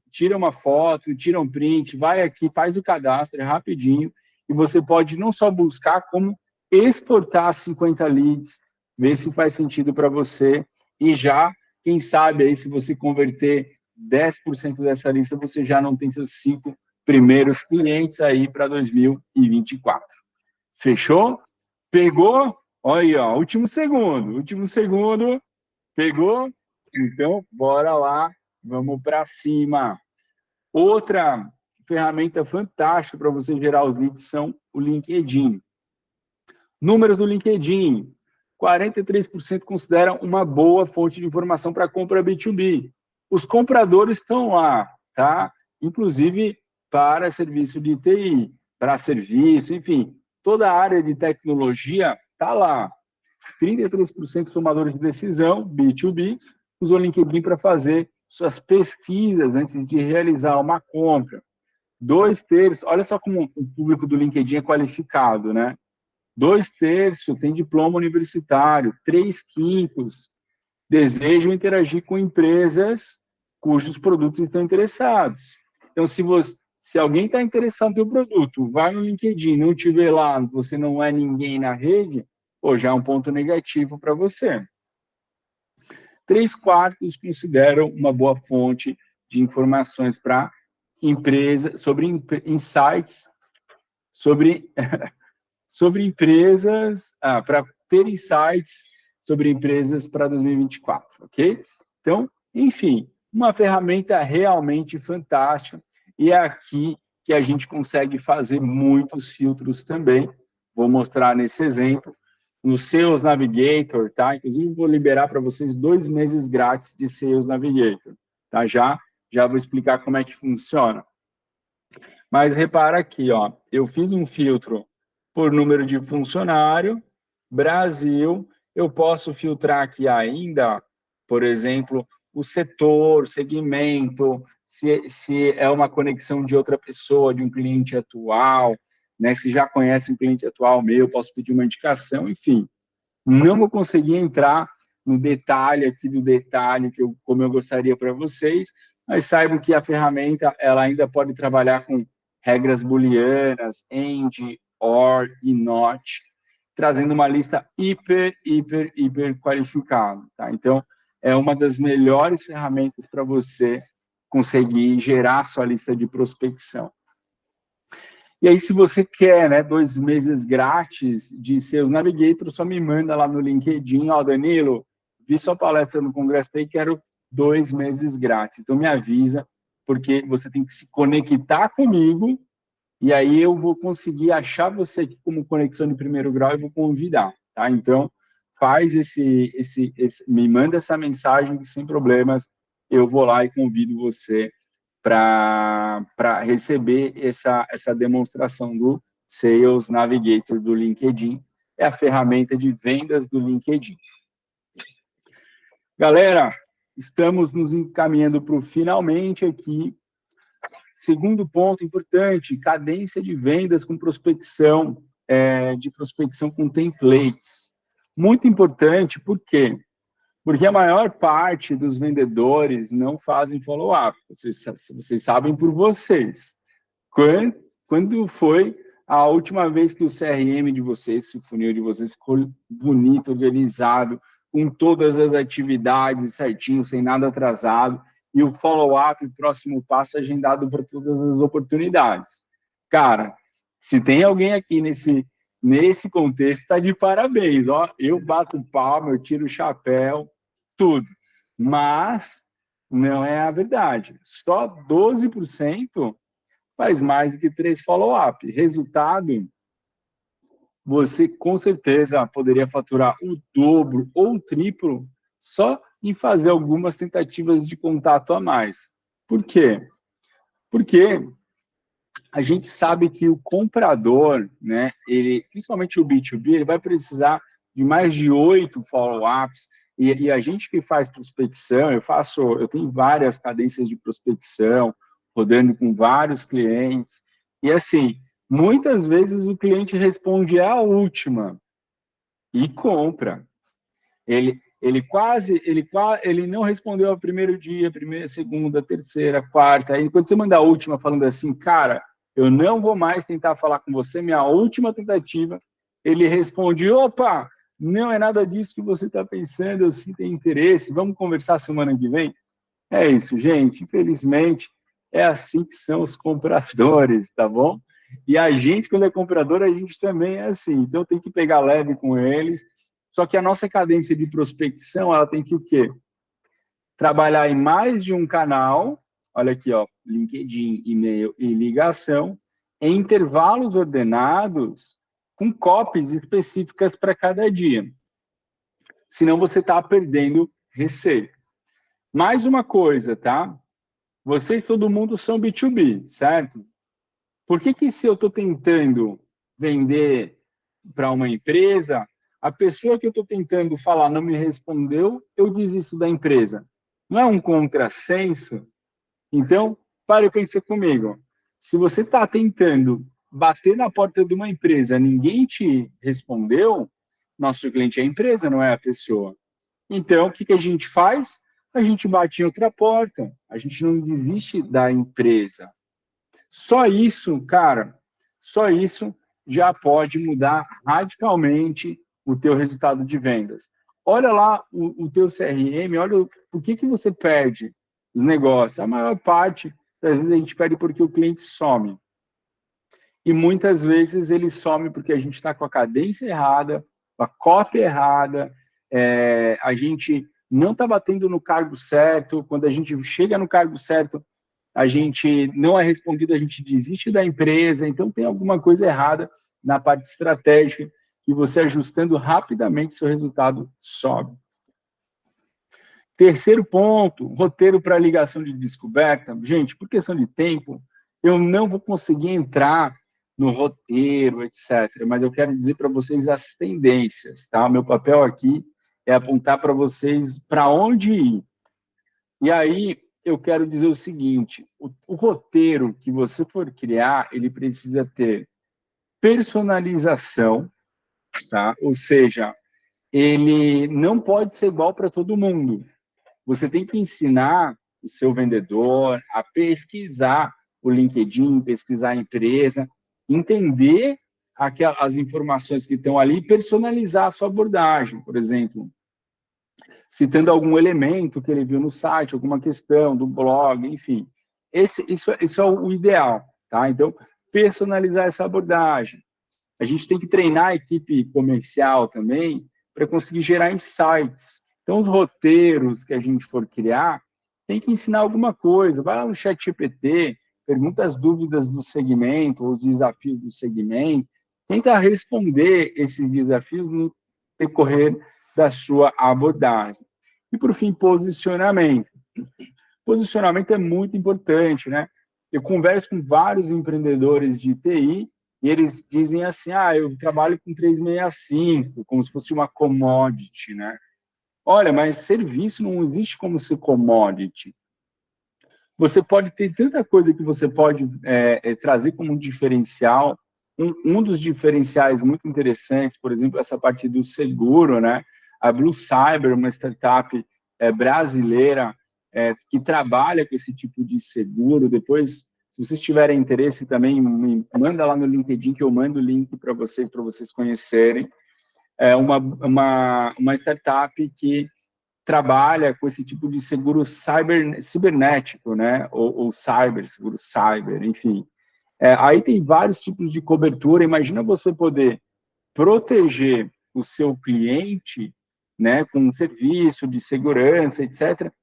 tira uma foto, tira um print, vai aqui, faz o cadastro rapidinho, e você pode não só buscar, como exportar 50 leads, ver se faz sentido para você, e já, quem sabe, aí se você converter 10% dessa lista, você já não tem seus 5 primeiros clientes aí para 2024. Fechou? Pegou? Olha aí, ó, último segundo, pegou? Então, bora lá, vamos para cima. Outra ferramenta fantástica para você gerar os leads são o LinkedIn. Números do LinkedIn. 43% consideram uma boa fonte de informação para compra B2B. Os compradores estão lá, tá? Inclusive para serviço de TI, para serviço, enfim, toda a área de tecnologia está lá. 33% tomadores de decisão, B2B, usam o LinkedIn para fazer suas pesquisas antes de realizar uma compra. 2/3, olha só como o público do LinkedIn é qualificado, né? 2/3 tem diploma universitário, 3/5 desejam interagir com empresas cujos produtos estão interessados. Então, se alguém está interessado no teu produto, vai no LinkedIn, não te vê lá, você não é ninguém na rede, pô, já é um ponto negativo para você. 3/4 consideram uma boa fonte de informações para empresa, sobre insights, sobre empresas, para ter insights sobre empresas para 2024, ok? Então, enfim, uma ferramenta realmente fantástica, e é aqui que a gente consegue fazer muitos filtros também. Vou mostrar nesse exemplo, no Sales Navigator, tá? Inclusive, vou liberar para vocês 2 meses grátis de Sales Navigator, tá? Já vou explicar como é que funciona. Mas repara aqui, ó, eu fiz um filtro por número de funcionário, Brasil, Eu posso filtrar aqui ainda, por exemplo, o setor, segmento, se é uma conexão de outra pessoa, de um cliente atual, né? Se já conhece um cliente atual meu, posso pedir uma indicação, enfim. Não vou conseguir entrar no detalhe aqui do detalhe, como eu gostaria para vocês, mas saibam que a ferramenta ela ainda pode trabalhar com regras booleanas, AND, OR e NOT, trazendo uma lista hiper qualificada. Tá? Então, é uma das melhores ferramentas para você conseguir gerar sua lista de prospecção. E aí, se você quer, né, 2 meses grátis de Sales Navigator, só me manda lá no LinkedIn, ó, Danilo, vi sua palestra no Congresso e quero 2 meses grátis. Então, me avisa, porque você tem que se conectar comigo, e aí eu vou conseguir achar você aqui como conexão de primeiro grau e vou convidar, tá? Então, faz me manda essa mensagem que, sem problemas, eu vou lá e convido você para receber essa demonstração do Sales Navigator do LinkedIn. É a ferramenta de vendas do LinkedIn. Galera, estamos nos encaminhando para o finalmente aqui. Segundo ponto importante, cadência de vendas com prospecção, de prospecção com templates. Muito importante, por quê? Porque a maior parte dos vendedores não fazem follow-up. Vocês sabem por vocês. Quando foi a última vez que o CRM de vocês, o funil de vocês, ficou bonito, organizado, com todas as atividades certinho, sem nada atrasado, e o follow-up, o próximo passo, agendado para todas as oportunidades? Cara, se tem alguém aqui nesse contexto, está de parabéns. Ó, eu bato palma, eu tiro o chapéu, tudo. Mas não é a verdade. Só 12% faz mais do que 3 follow-up. Resultado, você com certeza poderia faturar o dobro ou o triplo só em fazer algumas tentativas de contato a mais. Por quê? Porque a gente sabe que o comprador, né, principalmente o B2B, ele vai precisar de mais de 8 follow-ups, e a gente que faz prospecção, eu tenho várias cadências de prospecção, rodando com vários clientes, e assim, muitas vezes o cliente responde a última e compra. Ele não respondeu ao primeiro dia, primeira, segunda, terceira, quarta. Aí, quando você manda a última falando assim, cara, eu não vou mais tentar falar com você, minha última tentativa, ele responde, opa, não é nada disso que você está pensando, eu sim tenho interesse, vamos conversar semana que vem? É isso, gente, infelizmente, é assim que são os compradores, tá bom? E a gente, quando é comprador, a gente também é assim, então tem que pegar leve com eles, só que a nossa cadência de prospecção, ela tem que o quê? Trabalhar em mais de um canal, olha aqui, ó, LinkedIn, e-mail e ligação, em intervalos ordenados, com copies específicas para cada dia. Senão você está perdendo receita. Mais uma coisa, tá? Vocês, todo mundo, são B2B, certo? Por que se eu estou tentando vender para uma empresa, a pessoa que eu estou tentando falar não me respondeu, eu desisto da empresa? Não é um contrassenso? Então, pare e pense comigo. Se você está tentando bater na porta de uma empresa, ninguém te respondeu, nosso cliente é a empresa, não é a pessoa. Então, o que a gente faz? A gente bate em outra porta. A gente não desiste da empresa. Só isso, cara, só isso já pode mudar radicalmente o teu resultado de vendas. Olha lá o teu CRM, olha por que você perde os negócios. A maior parte das vezes a gente perde porque o cliente some. E muitas vezes ele some porque a gente está com a cadência errada, com a cópia errada, a gente não está batendo no cargo certo. Quando a gente chega no cargo certo, a gente não é respondido, a gente desiste da empresa. Então, tem alguma coisa errada na parte estratégica que você, ajustando rapidamente, seu resultado sobe. Terceiro ponto, roteiro para ligação de descoberta. Gente, por questão de tempo, eu não vou conseguir entrar no roteiro, etc. Mas eu quero dizer para vocês as tendências, tá? Meu papel aqui é apontar para vocês para onde ir. E aí eu quero dizer o seguinte, o roteiro que você for criar, ele precisa ter personalização, tá? Ou seja, ele não pode ser igual para todo mundo. Você tem que ensinar o seu vendedor a pesquisar o LinkedIn, pesquisar a empresa, entender as informações que estão ali e personalizar a sua abordagem. Por exemplo, citando algum elemento que ele viu no site, alguma questão do blog, enfim. Isso é o ideal, tá? Então, personalizar essa abordagem. A gente tem que treinar a equipe comercial também para conseguir gerar insights. Então, os roteiros que a gente for criar, tem que ensinar alguma coisa. Vai lá no ChatGPT, pergunta as dúvidas do segmento, os desafios do segmento, tenta responder esses desafios no decorrer da sua abordagem. E, por fim, posicionamento. Posicionamento é muito importante, né? Eu converso com vários empreendedores de TI e eles dizem assim, eu trabalho com 365, como se fosse uma commodity, né? Olha, mas serviço não existe como ser commodity. Você pode ter tanta coisa que você pode trazer como um diferencial. Um dos diferenciais muito interessantes, por exemplo, essa parte do seguro, né? A Blue Cyber, uma startup brasileira que trabalha com esse tipo de seguro. Depois, se vocês tiverem interesse também, me manda lá no LinkedIn que eu mando o link para vocês conhecerem. É uma startup que trabalha com esse tipo de seguro cibernético, né? Ou seguro cyber, enfim. Aí tem vários tipos de cobertura. Imagina você poder proteger o seu cliente, né, com um serviço de segurança, etc.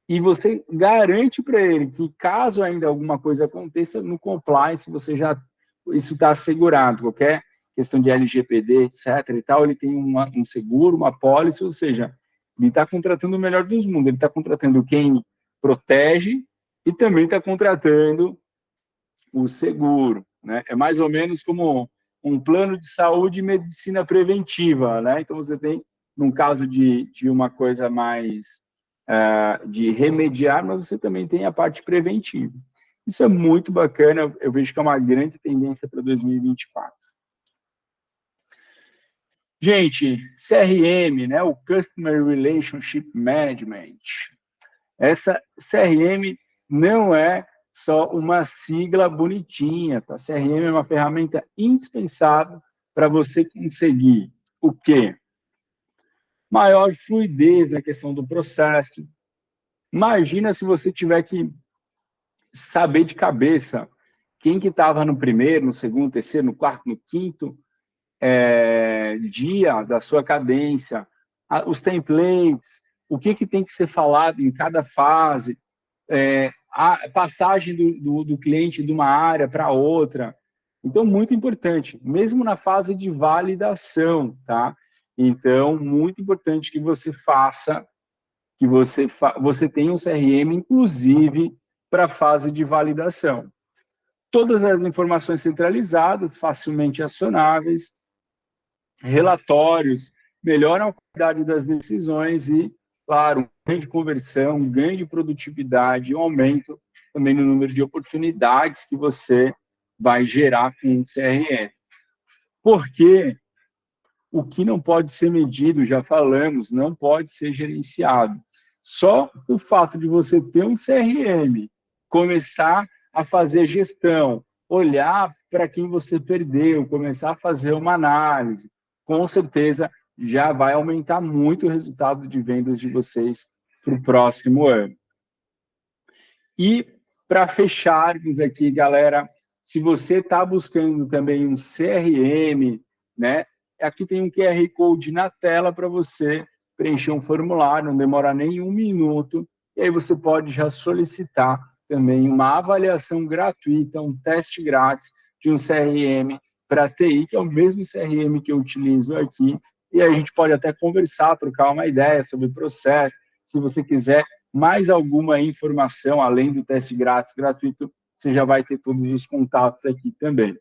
E você garante para ele que, caso ainda alguma coisa aconteça, no compliance isso está assegurado. Qualquer questão de LGPD, etc. e tal, ele tem um seguro, uma pólice, ou seja, ele está contratando o melhor dos mundos. Ele está contratando quem protege e também está contratando o seguro, né? É mais ou menos como um plano de saúde e medicina preventiva, né? Então, você tem, num caso de uma coisa mais de remediar, mas você também tem a parte preventiva. Isso é muito bacana, eu vejo que é uma grande tendência para 2024. Gente, CRM, né? O Customer Relationship Management. Essa CRM não é só uma sigla bonitinha, tá? CRM é uma ferramenta indispensável para você conseguir o quê? Maior fluidez na questão do processo. Imagina se você tiver que saber de cabeça quem que estava no primeiro, no segundo, terceiro, no quarto, no quinto dia da sua cadência, os templates, o que tem que ser falado em cada fase, a passagem do cliente de uma área para outra. Então, muito importante, mesmo na fase de validação, tá? Então, muito importante que você faça, que você tenha um CRM, inclusive, para a fase de validação. Todas as informações centralizadas, facilmente acionáveis, relatórios, melhoram a qualidade das decisões e, claro, um ganho de conversão, um ganho de produtividade, um aumento também no número de oportunidades que você vai gerar com o CRM. Porque o que não pode ser medido, já falamos, não pode ser gerenciado. Só o fato de você ter um CRM, começar a fazer gestão, olhar para quem você perdeu, começar a fazer uma análise, com certeza já vai aumentar muito o resultado de vendas de vocês para o próximo ano. E, para fecharmos aqui, galera, se você está buscando também um CRM, né? Aqui tem um QR Code na tela para você preencher um formulário, não demora nem um minuto, e aí você pode já solicitar também uma avaliação gratuita, um teste grátis de um CRM para TI, que é o mesmo CRM que eu utilizo aqui, e aí a gente pode até conversar, trocar uma ideia sobre o processo, se você quiser mais alguma informação, além do teste grátis, gratuito, você já vai ter todos os contatos aqui também.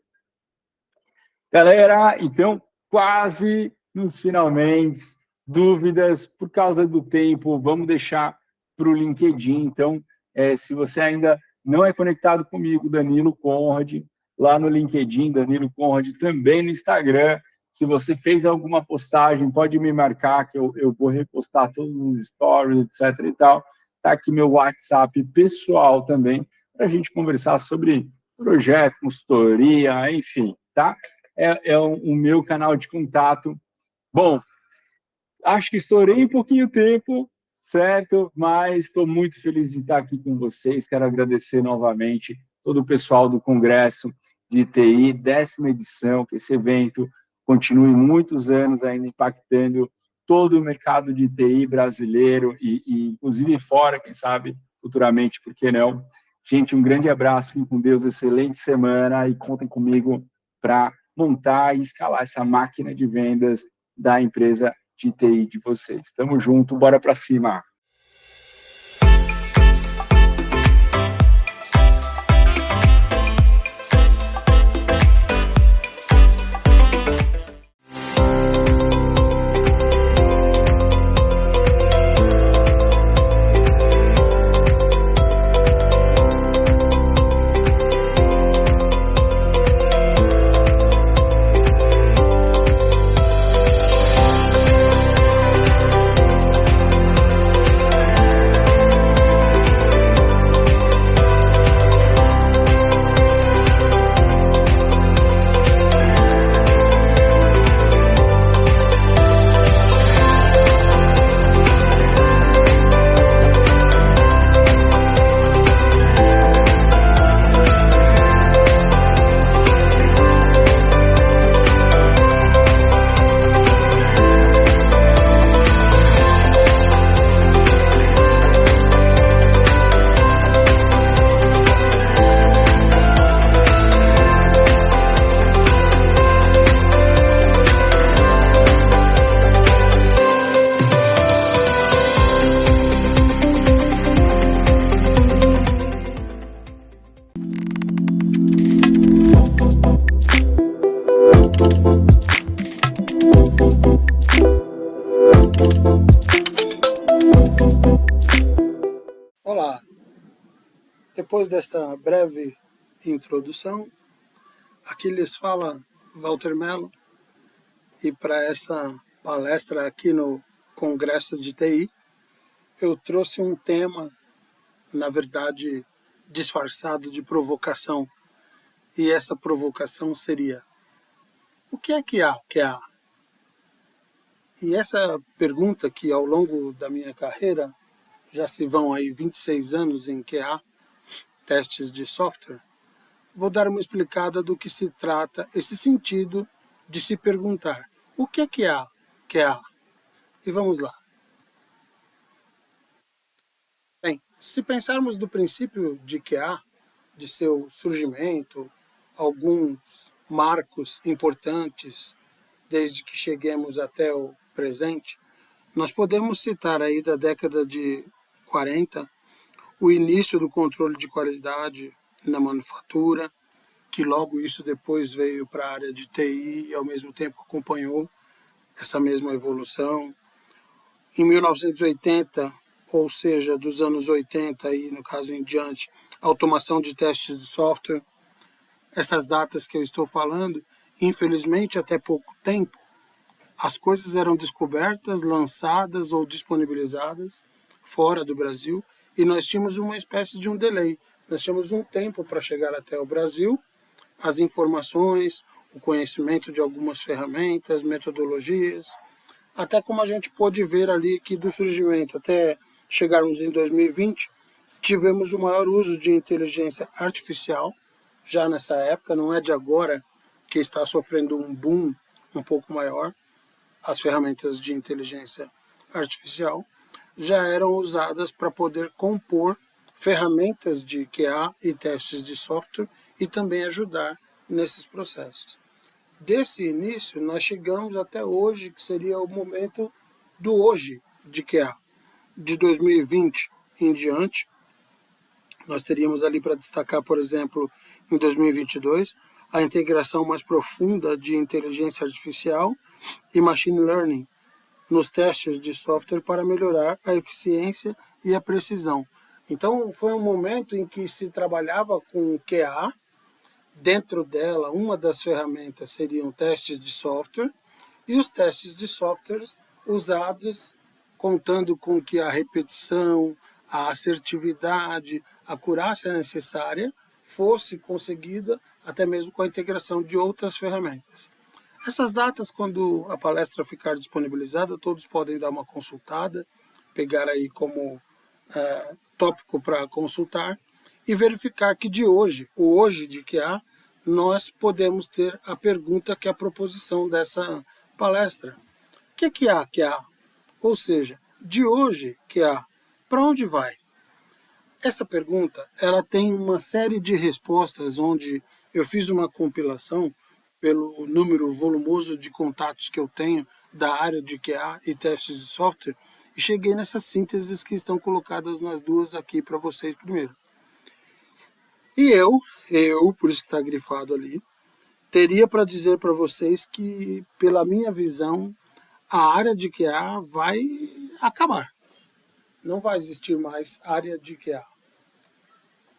Galera, então, quase nos finalmente, dúvidas por causa do tempo, vamos deixar para o LinkedIn. Então, se você ainda não é conectado comigo, Danilo Conrad, lá no LinkedIn, Danilo Conrad, também no Instagram. Se você fez alguma postagem, pode me marcar, que eu vou repostar todos os stories, etc. e tal. Está aqui meu WhatsApp pessoal também, para a gente conversar sobre projeto, consultoria, enfim, tá? O meu canal de contato. Bom, acho que estourei um pouquinho o tempo, certo? Mas estou muito feliz de estar aqui com vocês. Quero agradecer novamente todo o pessoal do Congresso de TI, 10ª edição, que esse evento continue muitos anos ainda impactando todo o mercado de TI brasileiro e inclusive fora, quem sabe, futuramente, por que não? Gente, um grande abraço, fiquem com Deus, excelente semana e contem comigo para montar e escalar essa máquina de vendas da empresa de TI de vocês. Tamo junto, bora para cima. Olá, depois desta breve introdução, aqui lhes fala Walter Mello e para essa palestra aqui no Congresso de TI, eu trouxe um tema, na verdade, disfarçado de provocação, e essa provocação seria: o que é QA? E essa pergunta que ao longo da minha carreira, já se vão aí 26 anos em QA, testes de software, vou dar uma explicada do que se trata esse sentido de se perguntar o que é QA? E vamos lá. Bem, se pensarmos do princípio de QA, de seu surgimento, alguns marcos importantes desde que cheguemos até o presente, nós podemos citar aí da década de 40 o início do controle de qualidade na manufatura, que logo isso depois veio para a área de TI e ao mesmo tempo acompanhou essa mesma evolução. Em 1980, ou seja, dos anos 80 e no caso em diante, automação de testes de software. Essas datas que eu estou falando, infelizmente até pouco tempo, as coisas eram descobertas, lançadas ou disponibilizadas fora do Brasil e nós tínhamos uma espécie de um delay. Nós tínhamos um tempo para chegar até o Brasil, as informações, o conhecimento de algumas ferramentas, metodologias, até como a gente pôde ver ali que do surgimento até chegarmos em 2020, tivemos o maior uso de inteligência artificial, já nessa época, não é de agora que está sofrendo um boom um pouco maior, as ferramentas de inteligência artificial já eram usadas para poder compor ferramentas de QA e testes de software e também ajudar nesses processos. Desse início, nós chegamos até hoje, que seria o momento do hoje de QA. De 2020 em diante, nós teríamos ali para destacar, por exemplo, em 2022, a integração mais profunda de inteligência artificial e machine learning nos testes de software para melhorar a eficiência e a precisão. Então, foi um momento em que se trabalhava com QA. Dentro dela, uma das ferramentas seriam testes de software, e os testes de softwares usados contando com que a repetição, a assertividade, a acurácia necessária fosse conseguida até mesmo com a integração de outras ferramentas. Essas datas, quando a palestra ficar disponibilizada, todos podem dar uma consultada, pegar aí como tópico para consultar e verificar que de hoje, o hoje de QA, nós podemos ter a pergunta que é a proposição dessa palestra. O que é QA? Ou seja, de hoje QA, para onde vai? Essa pergunta ela tem uma série de respostas onde eu fiz uma compilação pelo número volumoso de contatos que eu tenho da área de QA e testes de software e cheguei nessas sínteses que estão colocadas nas duas aqui para vocês primeiro. E eu, por isso que está grifado ali, teria para dizer para vocês que, pela minha visão, a área de QA vai acabar. Não vai existir mais área de QA.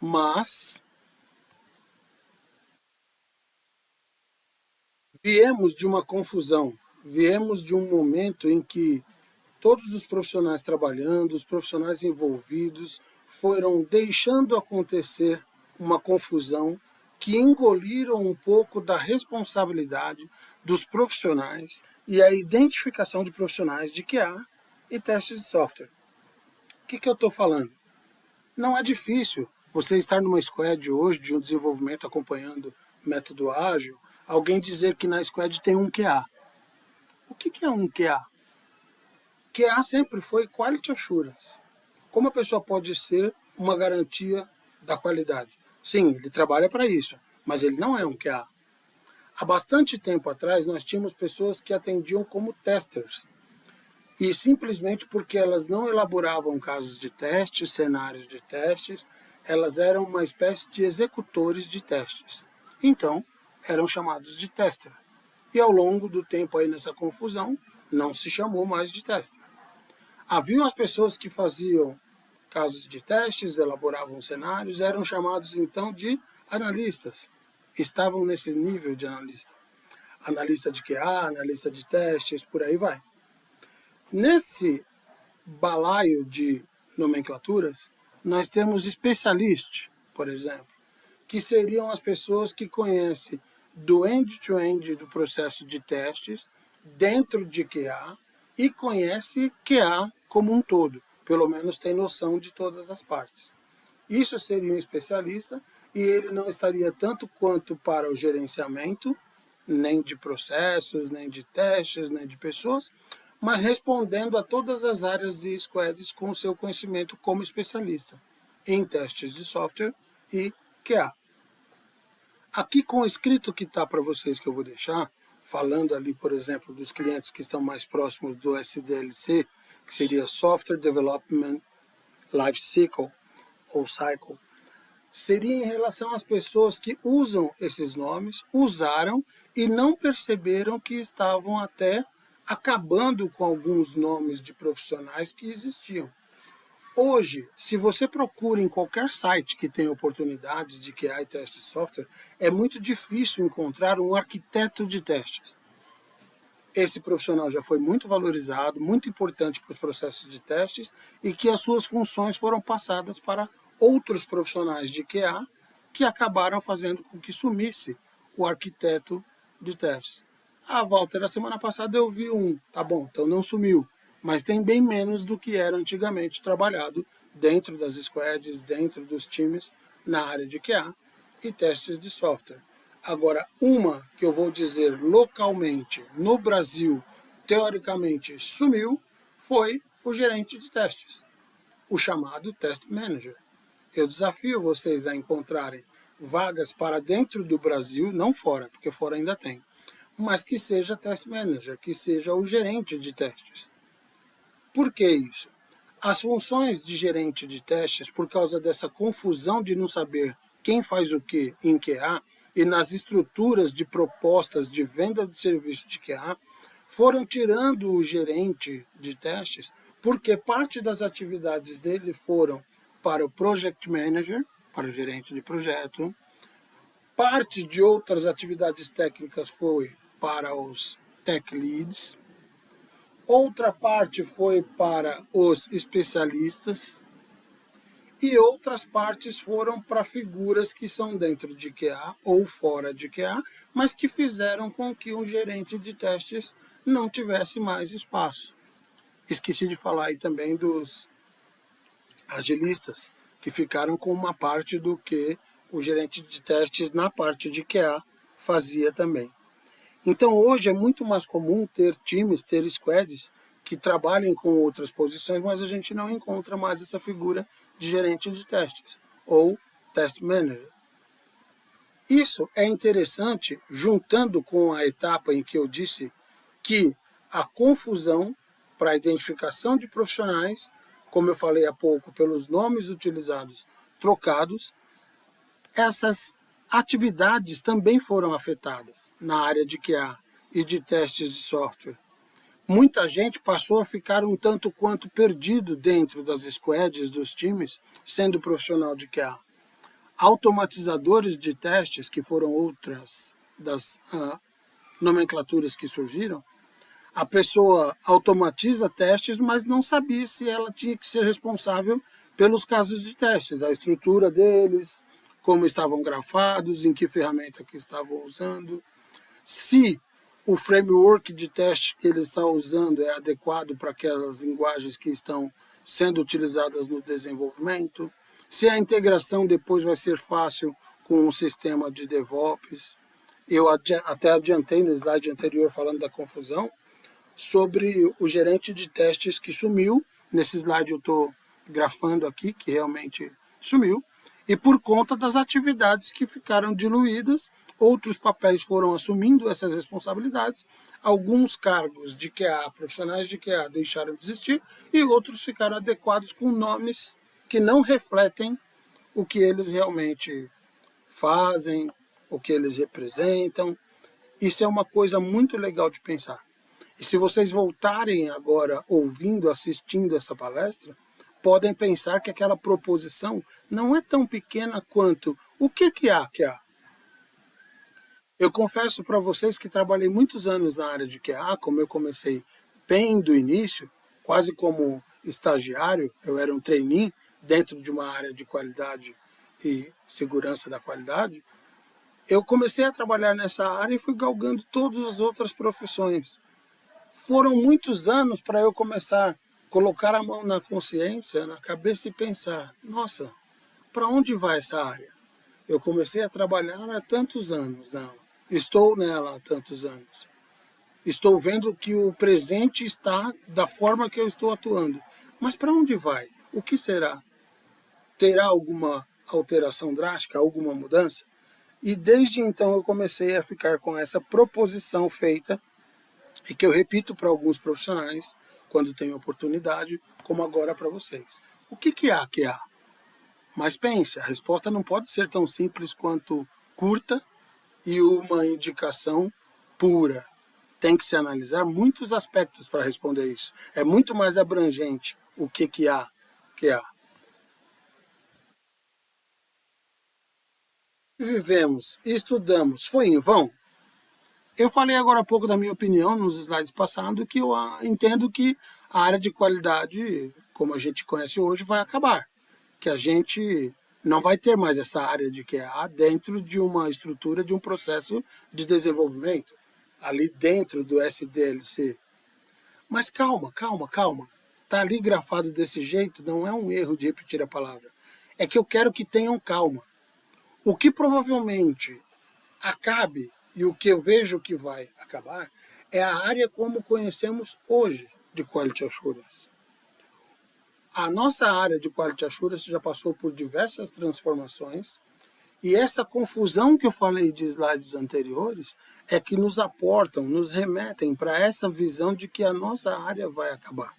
Mas viemos de uma confusão, viemos de um momento em que todos os profissionais trabalhando, os profissionais envolvidos, foram deixando acontecer uma confusão que engoliram um pouco da responsabilidade dos profissionais e a identificação de profissionais de QA e testes de software. O que eu estou falando? Não é difícil você estar numa squad hoje de um desenvolvimento acompanhando método ágil, alguém dizer que na squad tem um QA. O que é um QA? QA sempre foi Quality Assurance. Como a pessoa pode ser uma garantia da qualidade? Sim, ele trabalha para isso, mas ele não é um QA. Há bastante tempo atrás, nós tínhamos pessoas que atendiam como testers. E simplesmente porque elas não elaboravam casos de testes, cenários de testes, elas eram uma espécie de executores de testes. Então, eram chamados de tester. E ao longo do tempo aí nessa confusão, não se chamou mais de tester. Haviam as pessoas que faziam casos de testes, elaboravam cenários, eram chamados então de analistas. Estavam nesse nível de analista. Analista de QA, analista de testes, por aí vai. Nesse balaio de nomenclaturas, nós temos especialistas, por exemplo, que seriam as pessoas que conhecem do end-to-end do processo de testes dentro de QA e conhece QA como um todo, pelo menos tem noção de todas as partes. Isso seria um especialista e ele não estaria tanto quanto para o gerenciamento, nem de processos, nem de testes, nem de pessoas, mas respondendo a todas as áreas e squads com o seu conhecimento como especialista em testes de software e QA. Aqui com o escrito que está para vocês que eu vou deixar, falando ali, por exemplo, dos clientes que estão mais próximos do SDLC, que seria Software Development Life Cycle, ou Cycle, seria em relação às pessoas que usam esses nomes, usaram e não perceberam que estavam até acabando com alguns nomes de profissionais que existiam. Hoje, se você procura em qualquer site que tenha oportunidades de QA e teste de software, é muito difícil encontrar um arquiteto de testes. Esse profissional já foi muito valorizado, muito importante para os processos de testes e que as suas funções foram passadas para outros profissionais de QA que acabaram fazendo com que sumisse o arquiteto de testes. Ah, Walter, a semana passada eu vi um. Tá bom, então não sumiu. Mas tem bem menos do que era antigamente trabalhado dentro das squads, dentro dos times, na área de QA e testes de software. Agora, uma que eu vou dizer localmente, no Brasil, teoricamente sumiu, foi o gerente de testes, o chamado Test Manager. Eu desafio vocês a encontrarem vagas para dentro do Brasil, não fora, porque fora ainda tem, mas que seja Test Manager, que seja o gerente de testes. Por que isso? As funções de gerente de testes, por causa dessa confusão de não saber quem faz o que em QA, e nas estruturas de propostas de venda de serviço de QA, foram tirando o gerente de testes, porque parte das atividades dele foram para o Project Manager, para o gerente de projeto, parte de outras atividades técnicas foi para os Tech Leads, outra parte foi para os especialistas, e outras partes foram para figuras que são dentro de QA ou fora de QA, mas que fizeram com que um gerente de testes não tivesse mais espaço. Esqueci de falar aí também dos agilistas, que ficaram com uma parte do que o gerente de testes na parte de QA fazia também. Então hoje é muito mais comum ter times, ter squads que trabalhem com outras posições, mas a gente não encontra mais essa figura de gerente de testes ou test manager. Isso é interessante, juntando com a etapa em que eu disse que a confusão para a identificação de profissionais, como eu falei há pouco, pelos nomes utilizados trocados, essas atividades também foram afetadas na área de QA e de testes de software. Muita gente passou a ficar um tanto quanto perdido dentro das squads dos times, sendo profissional de QA. Automatizadores de testes, que foram outras das nomenclaturas que surgiram, a pessoa automatiza testes, mas não sabia se ela tinha que ser responsável pelos casos de testes, a estrutura deles, como estavam grafados, em que ferramenta que estavam usando, se o framework de teste que ele está usando é adequado para aquelas linguagens que estão sendo utilizadas no desenvolvimento, se a integração depois vai ser fácil com um sistema de DevOps. Eu até adiantei no slide anterior falando da confusão, sobre o gerente de testes que sumiu. Nesse slide eu estou grafando aqui, que realmente sumiu, e por conta das atividades que ficaram diluídas, outros papéis foram assumindo essas responsabilidades, alguns cargos de QA, profissionais de QA deixaram de existir, e outros ficaram adequados com nomes que não refletem o que eles realmente fazem, o que eles representam. Isso é uma coisa muito legal de pensar. E se vocês voltarem agora ouvindo, assistindo essa palestra, podem pensar que aquela proposição não é tão pequena quanto o que há QA. Eu confesso para vocês que trabalhei muitos anos na área de QA, como eu comecei bem do início, quase como estagiário, eu era um trainee dentro de uma área de qualidade e segurança da qualidade. Eu comecei a trabalhar nessa área e fui galgando todas as outras profissões. Foram muitos anos para eu começar a colocar a mão na consciência, na cabeça e pensar, nossa, para onde vai essa área? Eu comecei a trabalhar há tantos anos nela, estou nela há tantos anos. Estou vendo que o presente está da forma que eu estou atuando. Mas para onde vai? O que será? Terá alguma alteração drástica, alguma mudança? E desde então eu comecei a ficar com essa proposição feita e que eu repito para alguns profissionais, quando tenho oportunidade, como agora para vocês. O que há que há? Mas pense, a resposta não pode ser tão simples quanto curta e uma indicação pura. Tem que se analisar muitos aspectos para responder isso. É muito mais abrangente o que há que há. Vivemos e estudamos foi em vão? Eu falei agora há pouco da minha opinião nos slides passados que eu entendo que a área de qualidade, como a gente conhece hoje, vai acabar. Que a gente não vai ter mais essa área de QA dentro de uma estrutura de um processo de desenvolvimento, ali dentro do SDLC. Mas calma. Está ali grafado desse jeito, não é um erro de repetir a palavra. É que eu quero que tenham calma. O que provavelmente acabe e o que eu vejo que vai acabar é a área como conhecemos hoje de Quality Assurance. A nossa área de Quality Assurance já passou por diversas transformações e essa confusão que eu falei de slides anteriores é que nos aportam, nos remetem para essa visão de que a nossa área vai acabar.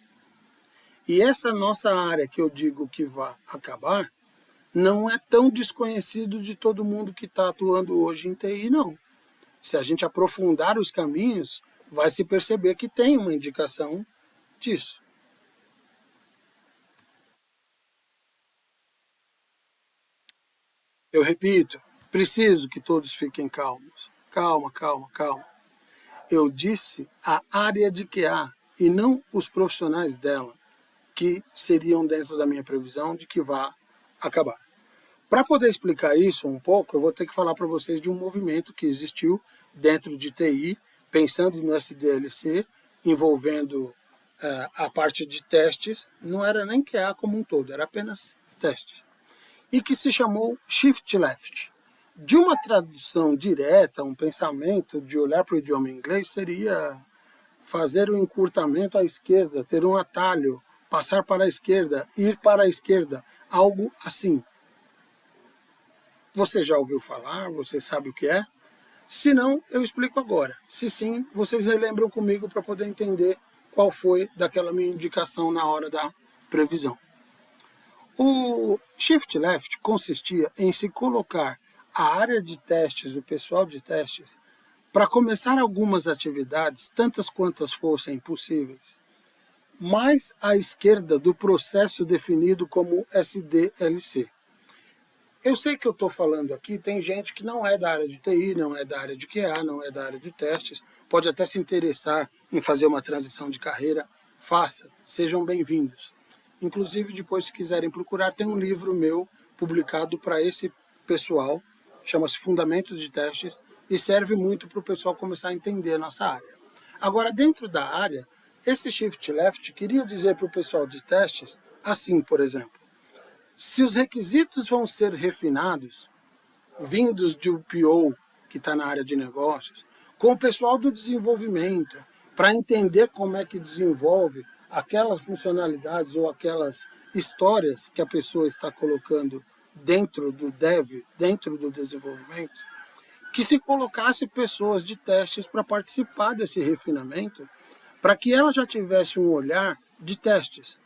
E essa nossa área que eu digo que vai acabar não é tão desconhecido de todo mundo que está atuando hoje em TI, não. Se a gente aprofundar os caminhos, vai se perceber que tem uma indicação disso. Eu repito, preciso que todos fiquem calmos. Calma, calma, calma. Eu disse a área de QA e não os profissionais dela, que seriam dentro da minha previsão de que vá acabar. Para poder explicar isso um pouco, eu vou ter que falar para vocês de um movimento que existiu dentro de TI, pensando no SDLC, envolvendo a parte de testes, não era nem QA como um todo, era apenas testes, e que se chamou Shift Left. De uma tradução direta, um pensamento de olhar para o idioma inglês seria fazer um encurtamento à esquerda, ter um atalho, passar para a esquerda, ir para a esquerda, algo assim. Você já ouviu falar? Você sabe o que é? Se não, eu explico agora. Se sim, vocês relembram comigo para poder entender qual foi daquela minha indicação na hora da previsão. O Shift Left consistia em se colocar a área de testes, o pessoal de testes, para começar algumas atividades, tantas quantas fossem possíveis, mais à esquerda do processo definido como SDLC. Eu sei que eu estou falando aqui, tem gente que não é da área de TI, não é da área de QA, não é da área de testes, pode até se interessar em fazer uma transição de carreira, faça, sejam bem-vindos. Inclusive, depois, se quiserem procurar, tem um livro meu publicado para esse pessoal, chama-se Fundamentos de Testes, e serve muito para o pessoal começar a entender a nossa área. Agora, dentro da área, esse Shift Left queria dizer para o pessoal de testes, assim, por exemplo, se os requisitos vão ser refinados, vindos de um PO, que está na área de negócios, com o pessoal do desenvolvimento, para entender como é que desenvolve aquelas funcionalidades ou aquelas histórias que a pessoa está colocando dentro do dev, dentro do desenvolvimento, que se colocasse pessoas de testes para participar desse refinamento, para que ela já tivesse um olhar de testes.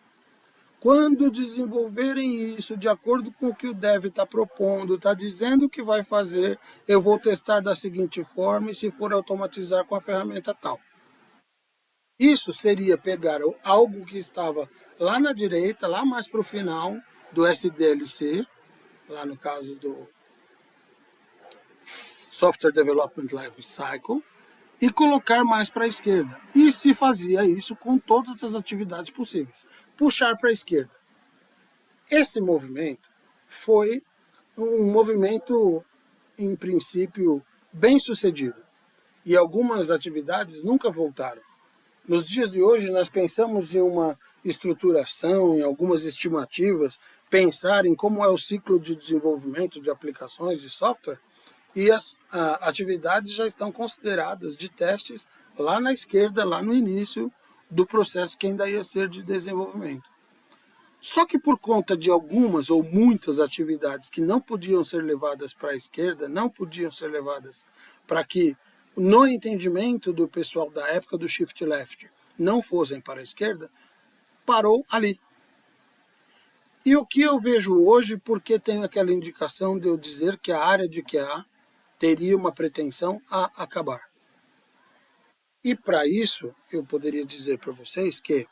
Quando desenvolverem isso de acordo com o que o dev está propondo, está dizendo que vai fazer, eu vou testar da seguinte forma e se for automatizar com a ferramenta tal. Isso seria pegar algo que estava lá na direita, lá mais para o final do SDLC, lá no caso do Software Development Life Cycle, e colocar mais para a esquerda. E se fazia isso com todas as atividades possíveis. Puxar para a esquerda. Esse movimento foi um movimento, em princípio, bem sucedido. E algumas atividades nunca voltaram. Nos dias de hoje, nós pensamos em uma estruturação, em algumas estimativas, pensar em como é o ciclo de desenvolvimento de aplicações de software, e as atividades já estão consideradas de testes lá na esquerda, lá no início do processo que ainda ia ser de desenvolvimento. Só que por conta de algumas ou muitas atividades que não podiam ser levadas para a esquerda, não podiam ser levadas para que, no entendimento do pessoal da época do Shift Left, não fossem para a esquerda, parou ali. E o que eu vejo hoje, porque tem aquela indicação de eu dizer que a área de QA teria uma pretensão a acabar. E para isso, eu poderia dizer para vocês que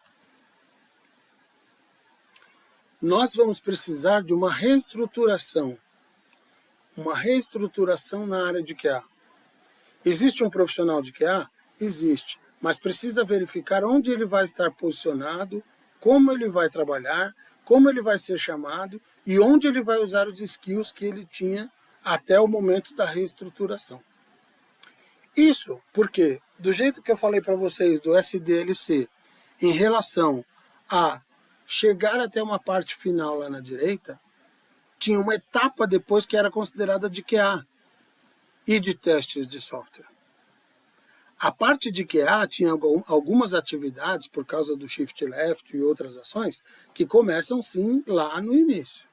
nós vamos precisar de uma reestruturação na área de QA. Existe um profissional de QA? Existe, mas precisa verificar onde ele vai estar posicionado, como ele vai trabalhar, como ele vai ser chamado e onde ele vai usar os skills que ele tinha até o momento da reestruturação. Isso porque, do jeito que eu falei para vocês do SDLC, em relação a chegar até uma parte final lá na direita, tinha uma etapa depois que era considerada de QA e de testes de software. A parte de QA tinha algumas atividades, por causa do Shift Left e outras ações, que começam sim lá no início.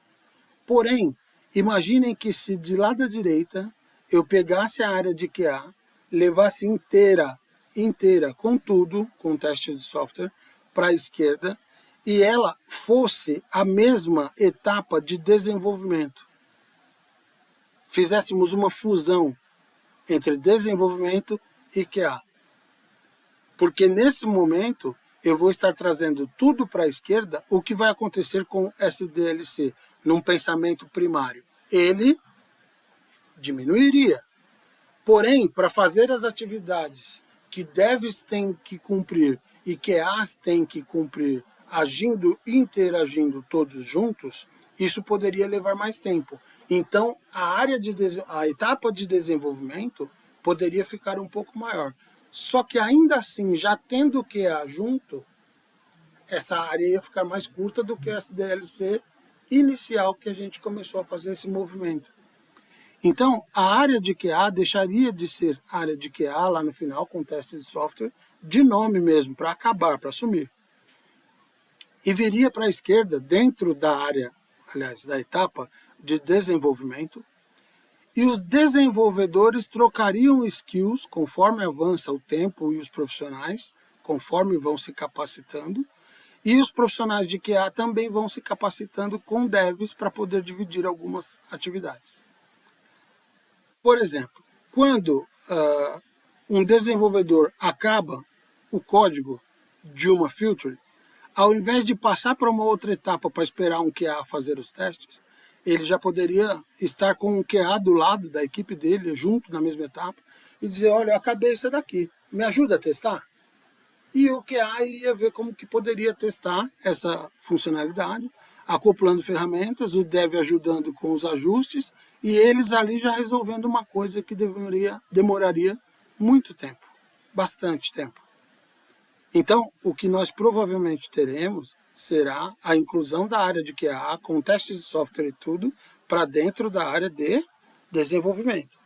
Porém, imaginem que se de lá da direita eu pegasse a área de QA, levasse inteira, com tudo, com testes de software, para a esquerda, e ela fosse a mesma etapa de desenvolvimento. Fizéssemos uma fusão entre desenvolvimento e QA. Porque nesse momento eu vou estar trazendo tudo para a esquerda. O que vai acontecer com o SDLC num pensamento primário? Ele diminuiria. Porém, para fazer as atividades que devs têm que cumprir e QAs têm que cumprir, agindo e interagindo todos juntos, isso poderia levar mais tempo. Então, a etapa de desenvolvimento poderia ficar um pouco maior. Só que ainda assim, já tendo o QA junto, essa área ia ficar mais curta do que a SDLC inicial que a gente começou a fazer esse movimento. Então, a área de QA deixaria de ser área de QA lá no final, com testes de software, de nome mesmo, para acabar, para sumir. E viria para a esquerda, dentro da área, aliás, da etapa de desenvolvimento, e os desenvolvedores trocariam skills conforme avança o tempo e os profissionais, conforme vão se capacitando, e os profissionais de QA também vão se capacitando com devs para poder dividir algumas atividades. Por exemplo, quando um desenvolvedor acaba o código de uma feature, ao invés de passar para uma outra etapa para esperar um QA fazer os testes, ele já poderia estar com um QA do lado da equipe dele, junto na mesma etapa, e dizer, olha, eu acabei isso daqui, me ajuda a testar? E o QA iria ver como que poderia testar essa funcionalidade, acoplando ferramentas, o dev ajudando com os ajustes, e eles ali já resolvendo uma coisa que demoraria muito tempo, bastante tempo. Então, o que nós provavelmente teremos será a inclusão da área de QA, com testes de software e tudo, para dentro da área de desenvolvimento.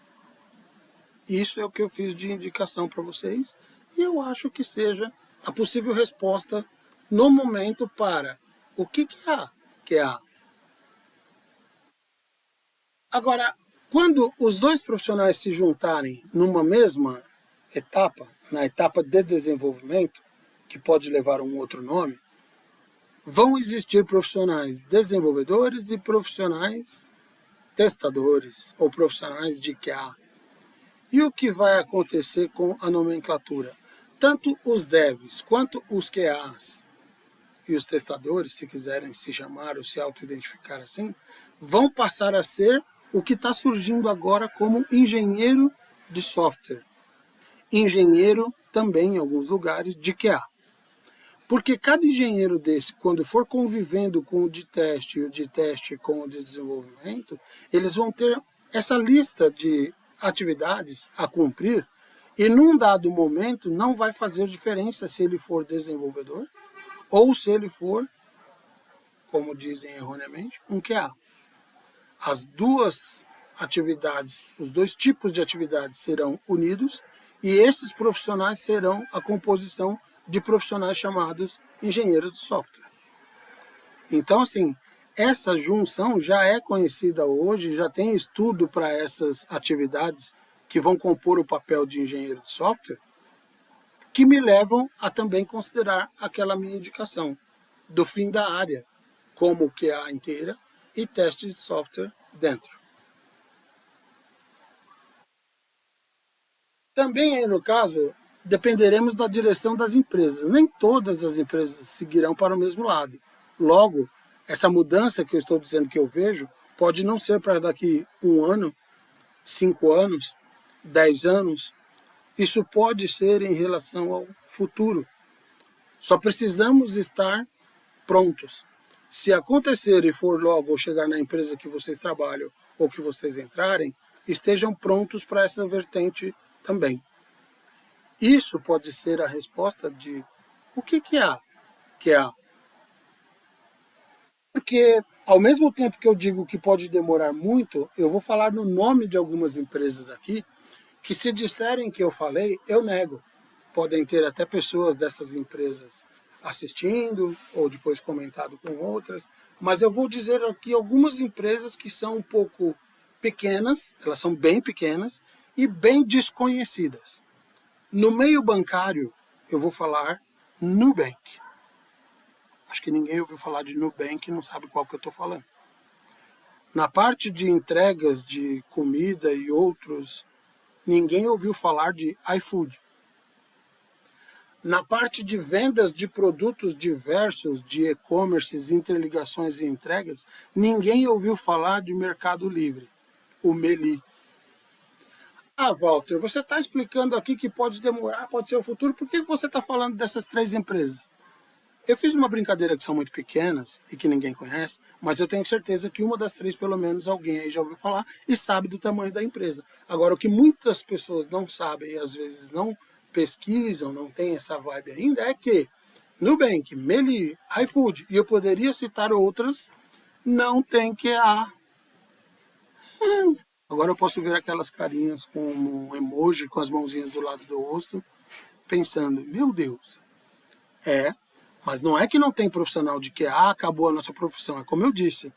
Isso é o que eu fiz de indicação para vocês, e eu acho que seja a possível resposta no momento para o que é QA. Agora, quando os dois profissionais se juntarem numa mesma etapa, na etapa de desenvolvimento, que pode levar a um outro nome, vão existir profissionais desenvolvedores e profissionais testadores, ou profissionais de QA. E o que vai acontecer com a nomenclatura? Tanto os devs quanto os QAs e os testadores, se quiserem se chamar ou se auto-identificar assim, vão passar a ser o que está surgindo agora como engenheiro de software. Engenheiro também, em alguns lugares, de QA. Porque cada engenheiro desse, quando for convivendo com o de teste e o de teste com o de desenvolvimento, eles vão ter essa lista de atividades a cumprir e num dado momento não vai fazer diferença se ele for desenvolvedor ou se ele for, como dizem erroneamente, um QA. As duas atividades, os dois tipos de atividades serão unidos e esses profissionais serão a composição de profissionais chamados engenheiros de software. Então, assim, essa junção já é conhecida hoje, já tem estudo para essas atividades que vão compor o papel de engenheiro de software, que me levam a também considerar aquela minha indicação do fim da área, como QA inteira e testes de software dentro. Também aí no caso, dependeremos da direção das empresas. Nem todas as empresas seguirão para o mesmo lado. Logo, essa mudança que eu estou dizendo que eu vejo pode não ser para daqui 1 ano, 5 anos, 10 anos. Isso pode ser em relação ao futuro. Só precisamos estar prontos. Se acontecer e for logo ou chegar na empresa que vocês trabalham ou que vocês entrarem, estejam prontos para essa vertente também. Isso pode ser a resposta de o que é QA. Porque, ao mesmo tempo que eu digo que pode demorar muito, eu vou falar no nome de algumas empresas aqui, que se disserem que eu falei, eu nego. Podem ter até pessoas dessas empresas assistindo, ou depois comentado com outras, mas eu vou dizer aqui algumas empresas que são um pouco pequenas, elas são bem pequenas e bem desconhecidas. No meio bancário, eu vou falar Nubank. Acho que ninguém ouviu falar de Nubank e não sabe qual que eu estou falando. Na parte de entregas de comida e outros, ninguém ouviu falar de iFood. Na parte de vendas de produtos diversos, de e-commerce, interligações e entregas, ninguém ouviu falar de Mercado Livre, o Meli. Ah, Walter, você está explicando aqui que pode demorar, pode ser o futuro, por que você está falando dessas 3 empresas? Eu fiz uma brincadeira que são muito pequenas e que ninguém conhece, mas eu tenho certeza que uma das 3, pelo menos, alguém aí já ouviu falar e sabe do tamanho da empresa. Agora, o que muitas pessoas não sabem e às vezes não pesquisam, não tem essa vibe ainda, é que Nubank, Meli, iFood, e eu poderia citar outras, não tem QA. Agora eu posso ver aquelas carinhas com um emoji, com as mãozinhas do lado do rosto, pensando, meu Deus, mas não é que não tem profissional de QA, acabou a nossa profissão, é como eu disse,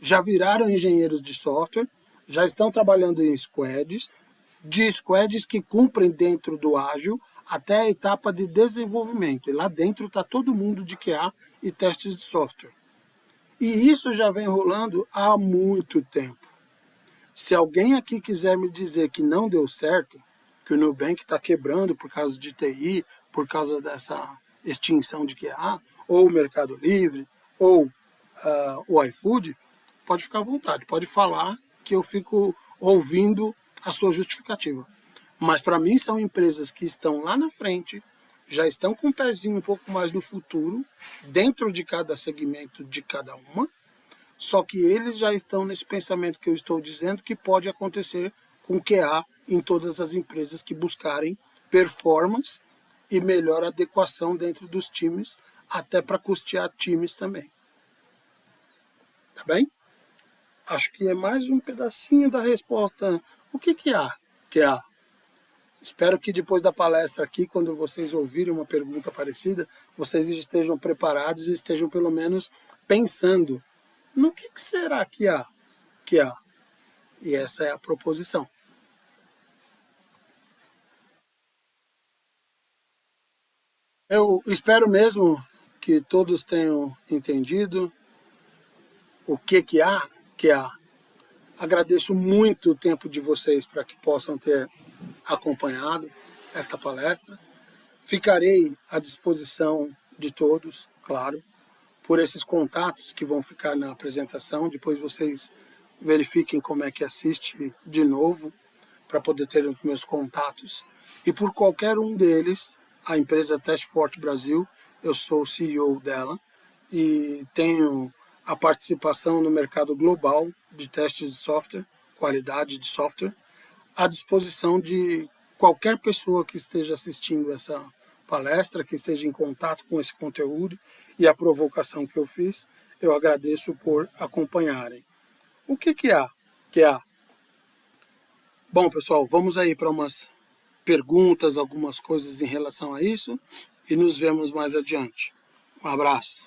já viraram engenheiros de software, já estão trabalhando em squads, de squads que cumprem dentro do ágil até a etapa de desenvolvimento, e lá dentro está todo mundo de QA e testes de software. E isso já vem rolando há muito tempo. Se alguém aqui quiser me dizer que não deu certo, que o Nubank está quebrando por causa de TI, por causa dessa extinção de QA, ou o Mercado Livre, ou o iFood, pode ficar à vontade, pode falar que eu fico ouvindo a sua justificativa. Mas para mim são empresas que estão lá na frente, já estão com um pezinho um pouco mais no futuro, dentro de cada segmento de cada uma, só que eles já estão nesse pensamento que eu estou dizendo que pode acontecer com QA em todas as empresas que buscarem performance e melhor adequação dentro dos times, até para custear times também. Tá bem? Acho que é mais um pedacinho da resposta. O que há? QA. Espero que depois da palestra aqui, quando vocês ouvirem uma pergunta parecida, vocês estejam preparados e estejam pelo menos pensando no que será que há? E essa é a proposição. Eu espero mesmo que todos tenham entendido o que há. Agradeço muito o tempo de vocês para que possam ter acompanhado esta palestra. Ficarei à disposição de todos, claro, por esses contatos que vão ficar na apresentação. Depois vocês verifiquem como é que assiste de novo, para poder ter os meus contatos. E por qualquer um deles, a empresa Testforce Brasil, eu sou o CEO dela, e tenho a participação no mercado global de testes de software, qualidade de software, à disposição de qualquer pessoa que esteja assistindo essa palestra, que esteja em contato com esse conteúdo e a provocação que eu fiz. Eu agradeço por acompanharem. O que há? Bom, pessoal, vamos aí para umas perguntas, algumas coisas em relação a isso, e nos vemos mais adiante. Um abraço.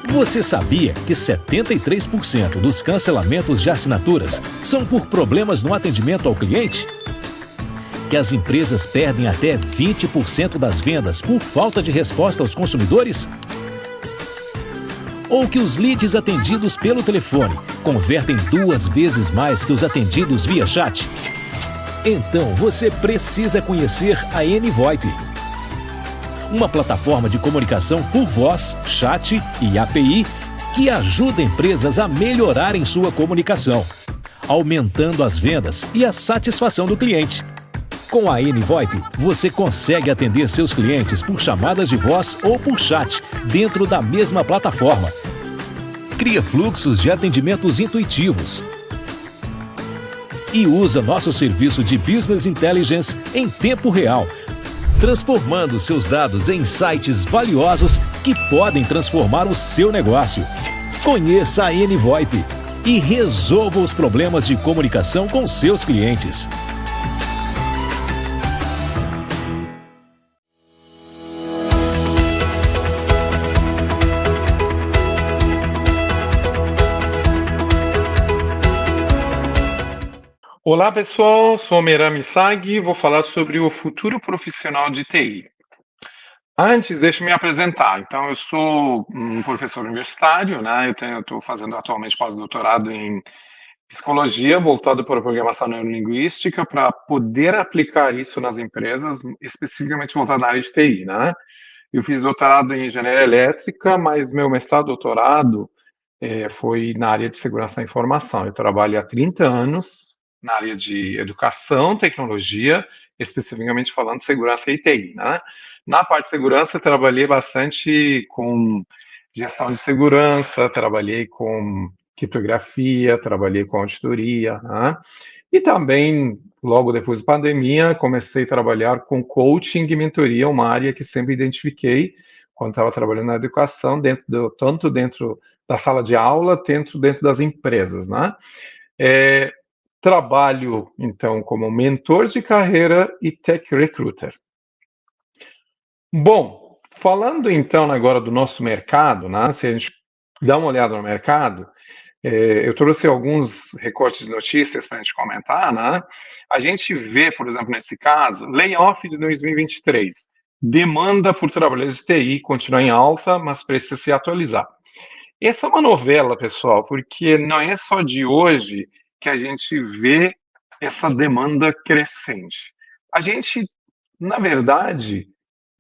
Você sabia que 73% dos cancelamentos de assinaturas são por problemas no atendimento ao cliente? Que as empresas perdem até 20% das vendas por falta de resposta aos consumidores? Ou que os leads atendidos pelo telefone convertem 2 vezes mais que os atendidos via chat? Então você precisa conhecer a NVoIP. Uma plataforma de comunicação por voz, chat e API que ajuda empresas a melhorarem sua comunicação, aumentando as vendas e a satisfação do cliente. Com a NVoIP, você consegue atender seus clientes por chamadas de voz ou por chat dentro da mesma plataforma. Cria fluxos de atendimentos intuitivos e usa nosso serviço de Business Intelligence em tempo real, transformando seus dados em insights valiosos que podem transformar o seu negócio. Conheça a NVoIP e resolva os problemas de comunicação com seus clientes. Olá, pessoal. Sou Merami Sag e vou falar sobre o futuro profissional de TI. Antes, deixe me apresentar. Então, eu sou um professor universitário, né? Eu estou fazendo atualmente pós-doutorado em psicologia, voltado para a programação neurolinguística, para poder aplicar isso nas empresas, especificamente voltado na área de TI, né? Eu fiz doutorado em engenharia elétrica, mas meu mestrado, doutorado, foi na área de segurança da informação. Eu trabalho há 30 anos na área de educação, tecnologia, especificamente falando de segurança e TI, né? Na parte de segurança, eu trabalhei bastante com gestão de segurança, trabalhei com criptografia, trabalhei com auditoria, né? E também, logo depois da pandemia, comecei a trabalhar com coaching e mentoria, uma área que sempre identifiquei quando estava trabalhando na educação, tanto dentro da sala de aula, dentro das empresas, né? Trabalho, então, como mentor de carreira e tech recruiter. Bom, falando então agora do nosso mercado, né? Se a gente dá uma olhada no mercado, eu trouxe alguns recortes de notícias para a gente comentar, né? A gente vê, por exemplo, nesse caso, layoff de 2023. Demanda por trabalhadores de TI continua em alta, mas precisa se atualizar. Essa é uma novela, pessoal, porque não é só de hoje que a gente vê essa demanda crescente. A gente, na verdade,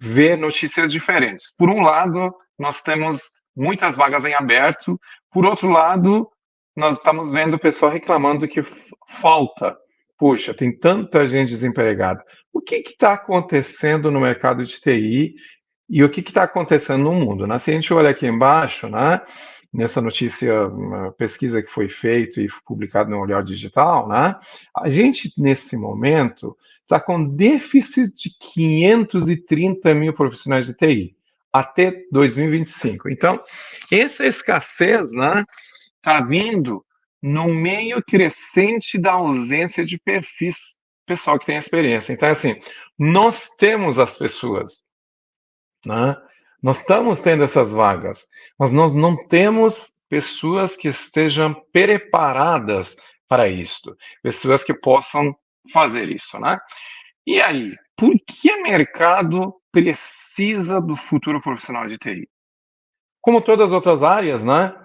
vê notícias diferentes. Por um lado, nós temos muitas vagas em aberto, por outro lado, nós estamos vendo o pessoal reclamando que falta. Puxa, tem tanta gente desempregada. O que está acontecendo no mercado de TI e o que está acontecendo no mundo? Né? Se a gente olha aqui embaixo, né, nessa notícia, uma pesquisa que foi feita e publicada no Olhar Digital, né, a gente, nesse momento, está com déficit de 530 mil profissionais de TI até 2025. Então, essa escassez, né, está vindo no meio crescente da ausência de perfis pessoal que tem experiência. Então, assim, nós temos as pessoas, né? Nós estamos tendo essas vagas, mas nós não temos pessoas que estejam preparadas para isto, pessoas que possam fazer isso, né? E aí, por que o mercado precisa do futuro profissional de TI? Como todas as outras áreas, né?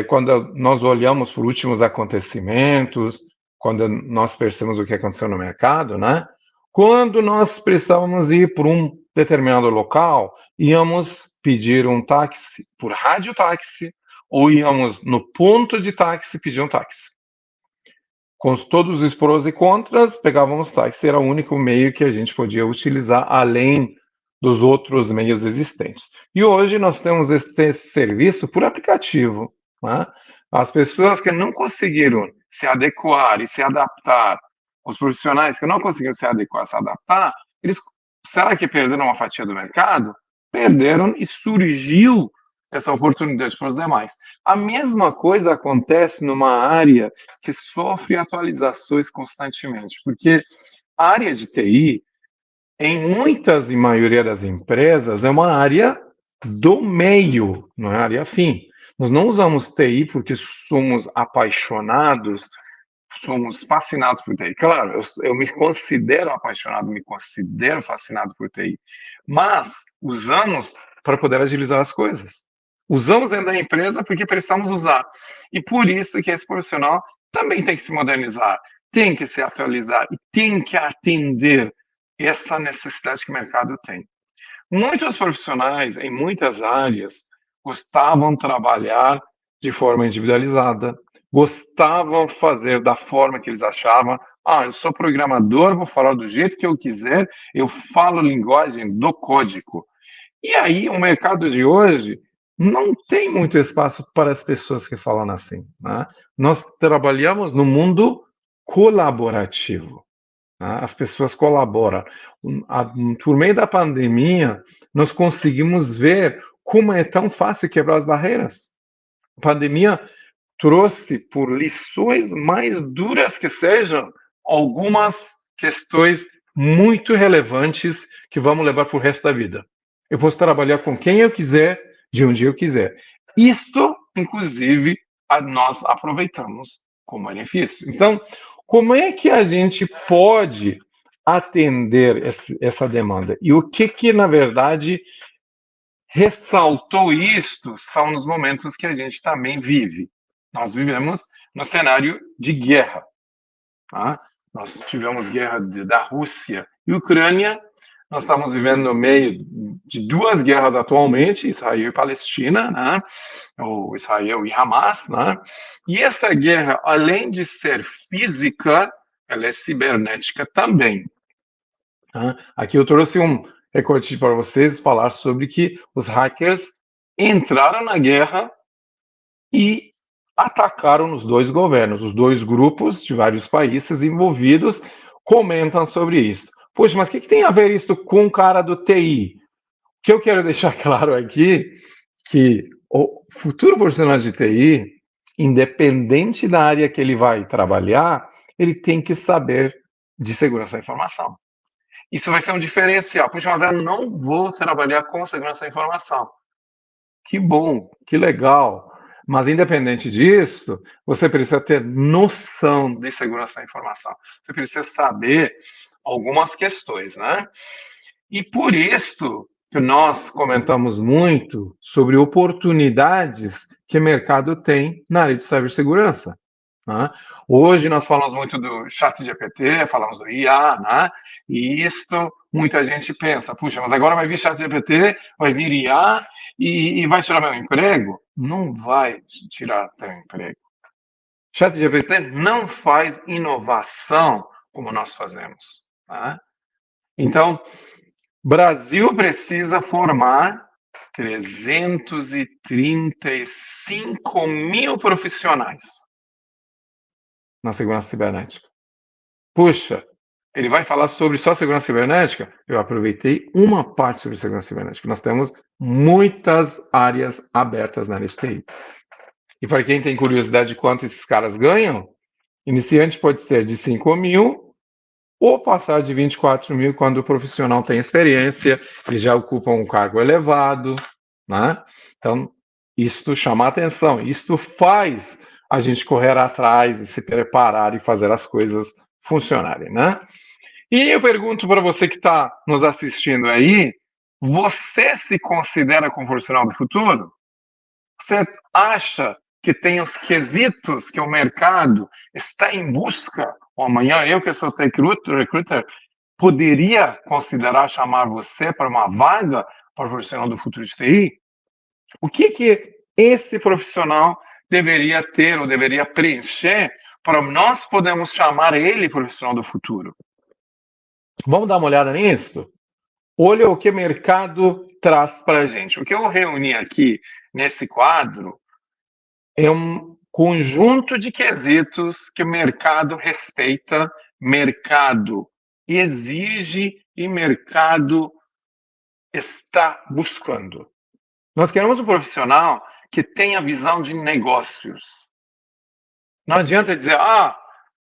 Quando nós olhamos para os últimos acontecimentos, quando nós percebemos o que aconteceu no mercado, né? Quando nós precisávamos ir para um determinado local, íamos pedir um táxi por radiotáxi ou íamos no ponto de táxi pedir um táxi. Com todos os prós e contras, pegávamos táxi, era o único meio que a gente podia utilizar, além dos outros meios existentes. E hoje nós temos este serviço por aplicativo, né? As pessoas que não conseguiram se adequar e se adaptar, os profissionais que não conseguiram se adequar, se adaptar, eles, será que perderam uma fatia do mercado? Perderam e surgiu essa oportunidade para os demais. A mesma coisa acontece numa área que sofre atualizações constantemente, porque a área de TI, em muitas e maioria das empresas, é uma área do meio, não é área fim. Nós não usamos TI porque somos apaixonados, somos fascinados por TI. Claro, eu me considero apaixonado, me considero fascinado por TI, mas usamos para poder agilizar as coisas. Usamos dentro da empresa porque precisamos usar. E por isso que esse profissional também tem que se modernizar, tem que se atualizar e tem que atender essa necessidade que o mercado tem. Muitos profissionais, em muitas áreas, gostavam de trabalhar de forma individualizada, gostavam de fazer da forma que eles achavam. Eu sou programador, vou falar do jeito que eu quiser, eu falo linguagem do código. E aí, o mercado de hoje não tem muito espaço para as pessoas que falam assim, né? Nós trabalhamos no mundo colaborativo. As pessoas colaboram. Por meio da pandemia, nós conseguimos ver como é tão fácil quebrar as barreiras. A pandemia trouxe, por lições mais duras que sejam, algumas questões muito relevantes que vamos levar para o resto da vida. Eu posso trabalhar com quem eu quiser, de onde eu quiser. Isto, inclusive, nós aproveitamos como benefício. Então, como é que a gente pode atender essa demanda? E o que na verdade, ressaltou isto são nos momentos que a gente também vive. Nós vivemos no cenário de guerra. Tá? Nós tivemos guerra da Rússia e Ucrânia. Nós estamos vivendo no meio de duas guerras atualmente, Israel e Palestina, né? Ou Israel e Hamas, né? E essa guerra, além de ser física, ela é cibernética também. Tá? Aqui eu trouxe um recorte para vocês falar sobre que os hackers entraram na guerra e atacaram os dois governos. Os dois grupos de vários países envolvidos comentam sobre isso. Poxa, mas o que tem a ver isso com o cara do TI? O que eu quero deixar claro aqui, que o futuro profissional de TI, independente da área que ele vai trabalhar, ele tem que saber de segurança da informação. Isso vai ser um diferencial. Puxa, mas eu não vou trabalhar com segurança da informação. Que bom, que legal. Mas, independente disso, você precisa ter noção de segurança da informação. Você precisa saber algumas questões, né? E por isso que nós comentamos muito sobre oportunidades que o mercado tem na área de cibersegurança. Né? Hoje nós falamos muito do ChatGPT, falamos do IA, né? E isso muita gente pensa, puxa, mas agora vai vir ChatGPT, vai vir IA e vai tirar meu emprego? Não vai tirar teu emprego. ChatGPT não faz inovação como nós fazemos. Né? Então, Brasil precisa formar 335 mil profissionais na segurança cibernética. Puxa, ele vai falar sobre só segurança cibernética? Eu aproveitei uma parte sobre segurança cibernética. Nós temos muitas áreas abertas na área de TI. E para quem tem curiosidade de quanto esses caras ganham, iniciante pode ser de 5 mil ou passar de 24 mil quando o profissional tem experiência, ele já ocupa um cargo elevado, né? Então, isto chama a atenção, isto faz a gente correr atrás e se preparar e fazer as coisas funcionarem, né? E eu pergunto para você que está nos assistindo aí, você se considera como profissional do futuro? Você acha que tem os quesitos que o mercado está em busca? Ou amanhã eu, que sou recruiter, poderia considerar chamar você para uma vaga para profissional do futuro de TI? O que esse profissional deveria ter ou deveria preencher para nós podermos chamar ele profissional do futuro? Vamos dar uma olhada nisso? Olha o que o mercado traz para a gente. O que eu reuni aqui nesse quadro é um conjunto de quesitos que o mercado respeita, mercado exige e mercado está buscando. Nós queremos um profissional que tenha visão de negócios. Não adianta dizer,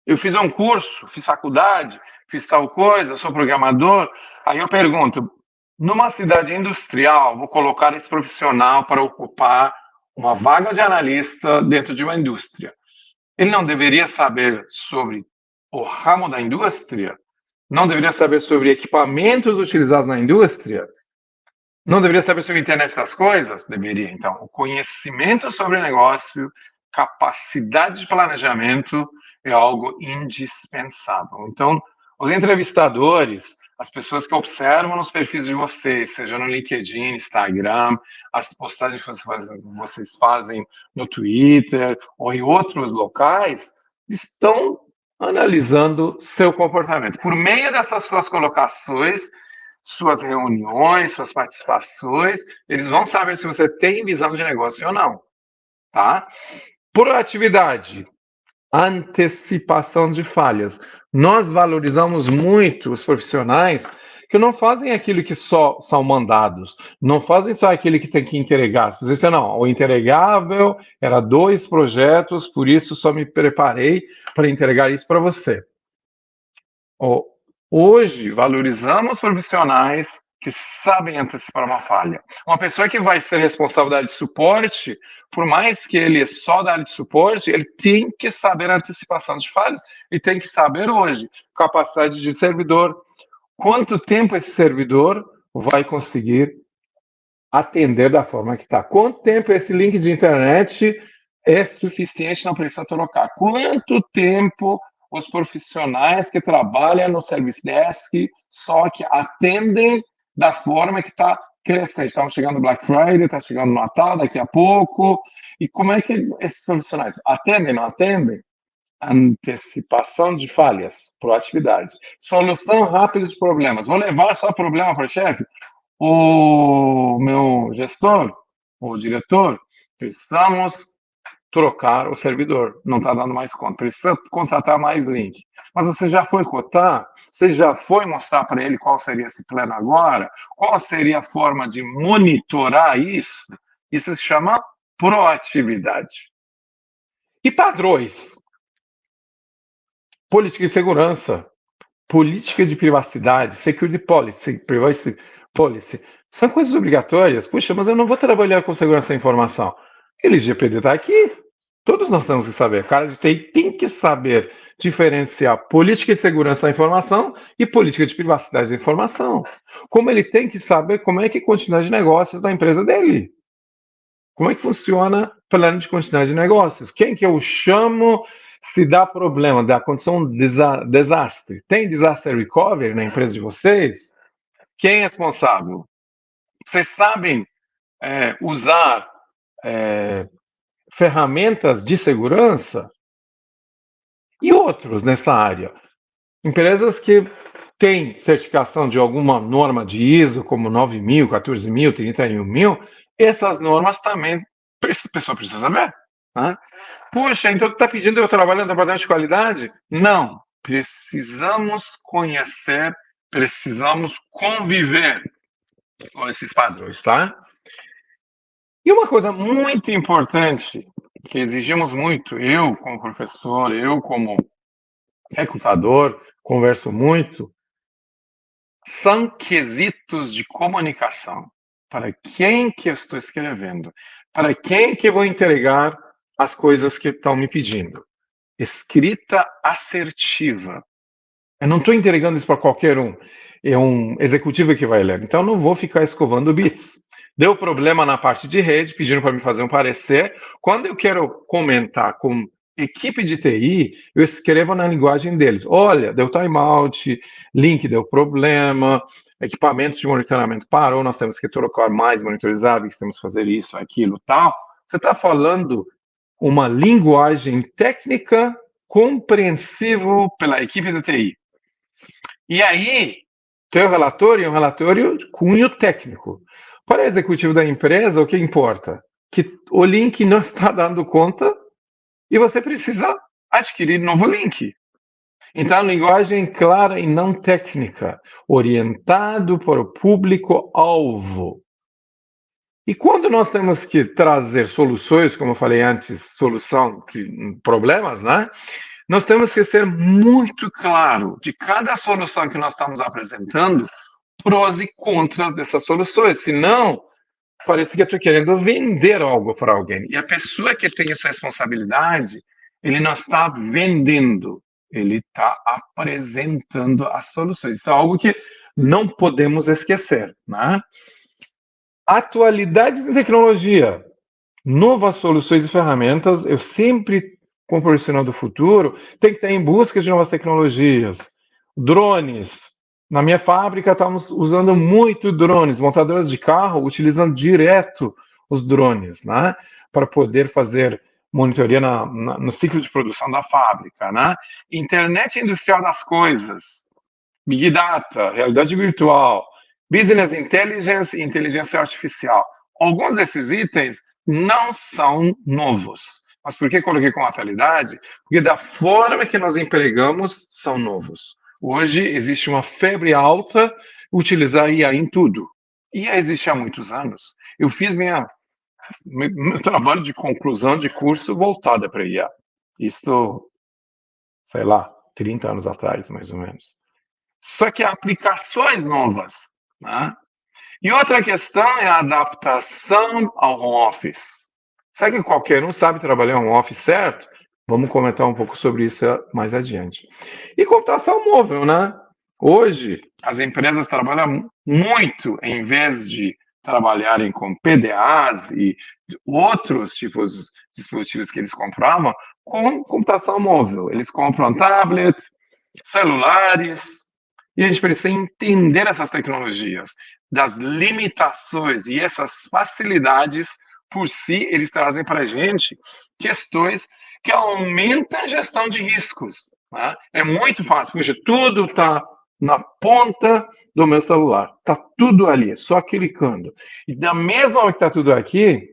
eu fiz um curso, fiz faculdade, fiz tal coisa, sou programador. Aí eu pergunto, numa cidade industrial, vou colocar esse profissional para ocupar uma vaga de analista dentro de uma indústria. Ele não deveria saber sobre o ramo da indústria? Não deveria saber sobre equipamentos utilizados na indústria? Não deveria saber sobre a internet das coisas? Deveria. Então, o conhecimento sobre negócio, capacidade de planejamento é algo indispensável. Então, os entrevistadores, as pessoas que observam os perfis de vocês, seja no LinkedIn, Instagram, as postagens que vocês fazem no Twitter ou em outros locais, estão analisando seu comportamento. Por meio dessas suas colocações, suas reuniões, suas participações, eles vão saber se você tem visão de negócio ou não. Tá? Proatividade, antecipação de falhas. Nós valorizamos muito os profissionais que não fazem aquilo que só são mandados, não fazem só aquilo que tem que entregar. Você diz, não, o entregável era 2 projetos, por isso só me preparei para entregar isso para você. Hoje, valorizamos profissionais que sabem antecipar uma falha. Uma pessoa que vai ser responsável da área de suporte, por mais que ele é só da área de suporte, ele tem que saber a antecipação de falhas, e tem que saber hoje capacidade de servidor, quanto tempo esse servidor vai conseguir atender da forma que está. Quanto tempo esse link de internet é suficiente, não precisa trocar. Quanto tempo os profissionais que trabalham no Service Desk só que atendem da forma que está crescente. Estamos chegando no Black Friday, está chegando no Natal daqui a pouco. E como é que esses profissionais atendem, não atendem? Antecipação de falhas, proatividade. Solução rápida de problemas. Vou levar só problema para o chefe? O meu gestor, o diretor, precisamos trocar o servidor, não está dando mais conta, precisa contratar mais link. Mas você já foi cotar? Você já foi mostrar para ele qual seria esse plano agora? Qual seria a forma de monitorar isso? Isso se chama proatividade. E padrões? Política de segurança, política de privacidade, security policy, privacy policy, são coisas obrigatórias. Puxa, mas eu não vou trabalhar com segurança da informação. LGPD está aqui. Todos nós temos que saber. O cara de TI tem que saber diferenciar política de segurança da informação e política de privacidade da informação. Como ele tem que saber como é que é a continuidade de negócios da empresa dele. Como é que funciona plano de continuidade de negócios? Quem que eu chamo se dá problema, dá condição de desastre? Tem disaster recovery na empresa de vocês? Quem é responsável? Vocês sabem usar ferramentas de segurança? E outros nessa área? Empresas que têm certificação de alguma norma de ISO, como 9.000, 14.000, 31.000, essas normas também a pessoa precisa saber. Né? Puxa, então tu está pedindo eu trabalhar no departamento de qualidade? Não. Precisamos conhecer, precisamos conviver com esses padrões, tá? E uma coisa muito importante, que exigimos muito, eu como professor, eu como recrutador, converso muito, são quesitos de comunicação. Para quem que eu estou escrevendo? Para quem que eu vou entregar as coisas que estão me pedindo? Escrita assertiva. Eu não estou entregando isso para qualquer um. É um executivo que vai ler. Então, eu não vou ficar escovando bits. Deu problema na parte de rede, pediram para me fazer um parecer. Quando eu quero comentar com equipe de TI, eu escrevo na linguagem deles. Olha, deu timeout, link deu problema, equipamento de monitoramento parou, nós temos que trocar mais monitorizáveis, temos que fazer isso, aquilo, tal. Você está falando uma linguagem técnica compreensível pela equipe de TI. E aí, teu relatório é um relatório de cunho técnico. Para o executivo da empresa, o que importa? Que o link não está dando conta e você precisa adquirir novo link. Então, linguagem clara e não técnica, orientado para o público-alvo. E quando nós temos que trazer soluções, como eu falei antes, solução de problemas, né? Nós temos que ser muito claro de cada solução que nós estamos apresentando, prós e contras dessas soluções. Senão, parece que eu estou querendo vender algo para alguém. E a pessoa que tem essa responsabilidade, ele não está vendendo, ele está apresentando as soluções. Isso é algo que não podemos esquecer, né? Atualidades em tecnologia, novas soluções e ferramentas, eu sempre, como profissional do futuro, tem que estar em busca de novas tecnologias. Drones. Na minha fábrica, estamos usando muito drones, montadoras de carro utilizando direto os drones, né? Para poder fazer monitoria no ciclo de produção da fábrica, né? Internet industrial das coisas, Big Data, realidade virtual, Business Intelligence e inteligência artificial. Alguns desses itens não são novos. Mas por que coloquei com atualidade? Porque da forma que nós empregamos, são novos. Hoje existe uma febre alta utilizar IA em tudo. IA existe há muitos anos. Eu fiz meu trabalho de conclusão de curso voltada para IA. Isso, sei lá, 30 anos atrás, mais ou menos. Só que há aplicações novas, né? E outra questão é a adaptação ao home office. Sabe que qualquer um sabe trabalhar home office, certo? Vamos comentar um pouco sobre isso mais adiante. E computação móvel, né? Hoje, as empresas trabalham muito, em vez de trabalharem com PDAs e outros tipos de dispositivos que eles compravam, com computação móvel. Eles compram tablet, celulares, e a gente precisa entender essas tecnologias, das limitações e essas facilidades por si, eles trazem para a gente questões que aumentam a gestão de riscos. Né? É muito fácil, puxa, tudo está na ponta do meu celular, está tudo ali, só clicando. E da mesma hora que está tudo aqui,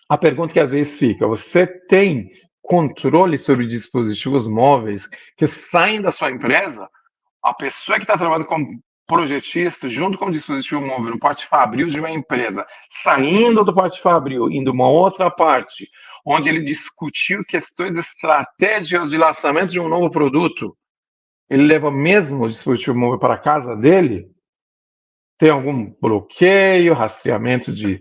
a pergunta que às vezes fica, você tem controle sobre dispositivos móveis que saem da sua empresa? A pessoa que está trabalhando como projetista, junto com o dispositivo móvel no parte fabril de uma empresa, saindo do parte fabril, indo uma outra parte, onde ele discutiu questões estratégicas de lançamento de um novo produto, ele leva mesmo o dispositivo móvel para a casa dele? Tem algum bloqueio, rastreamento de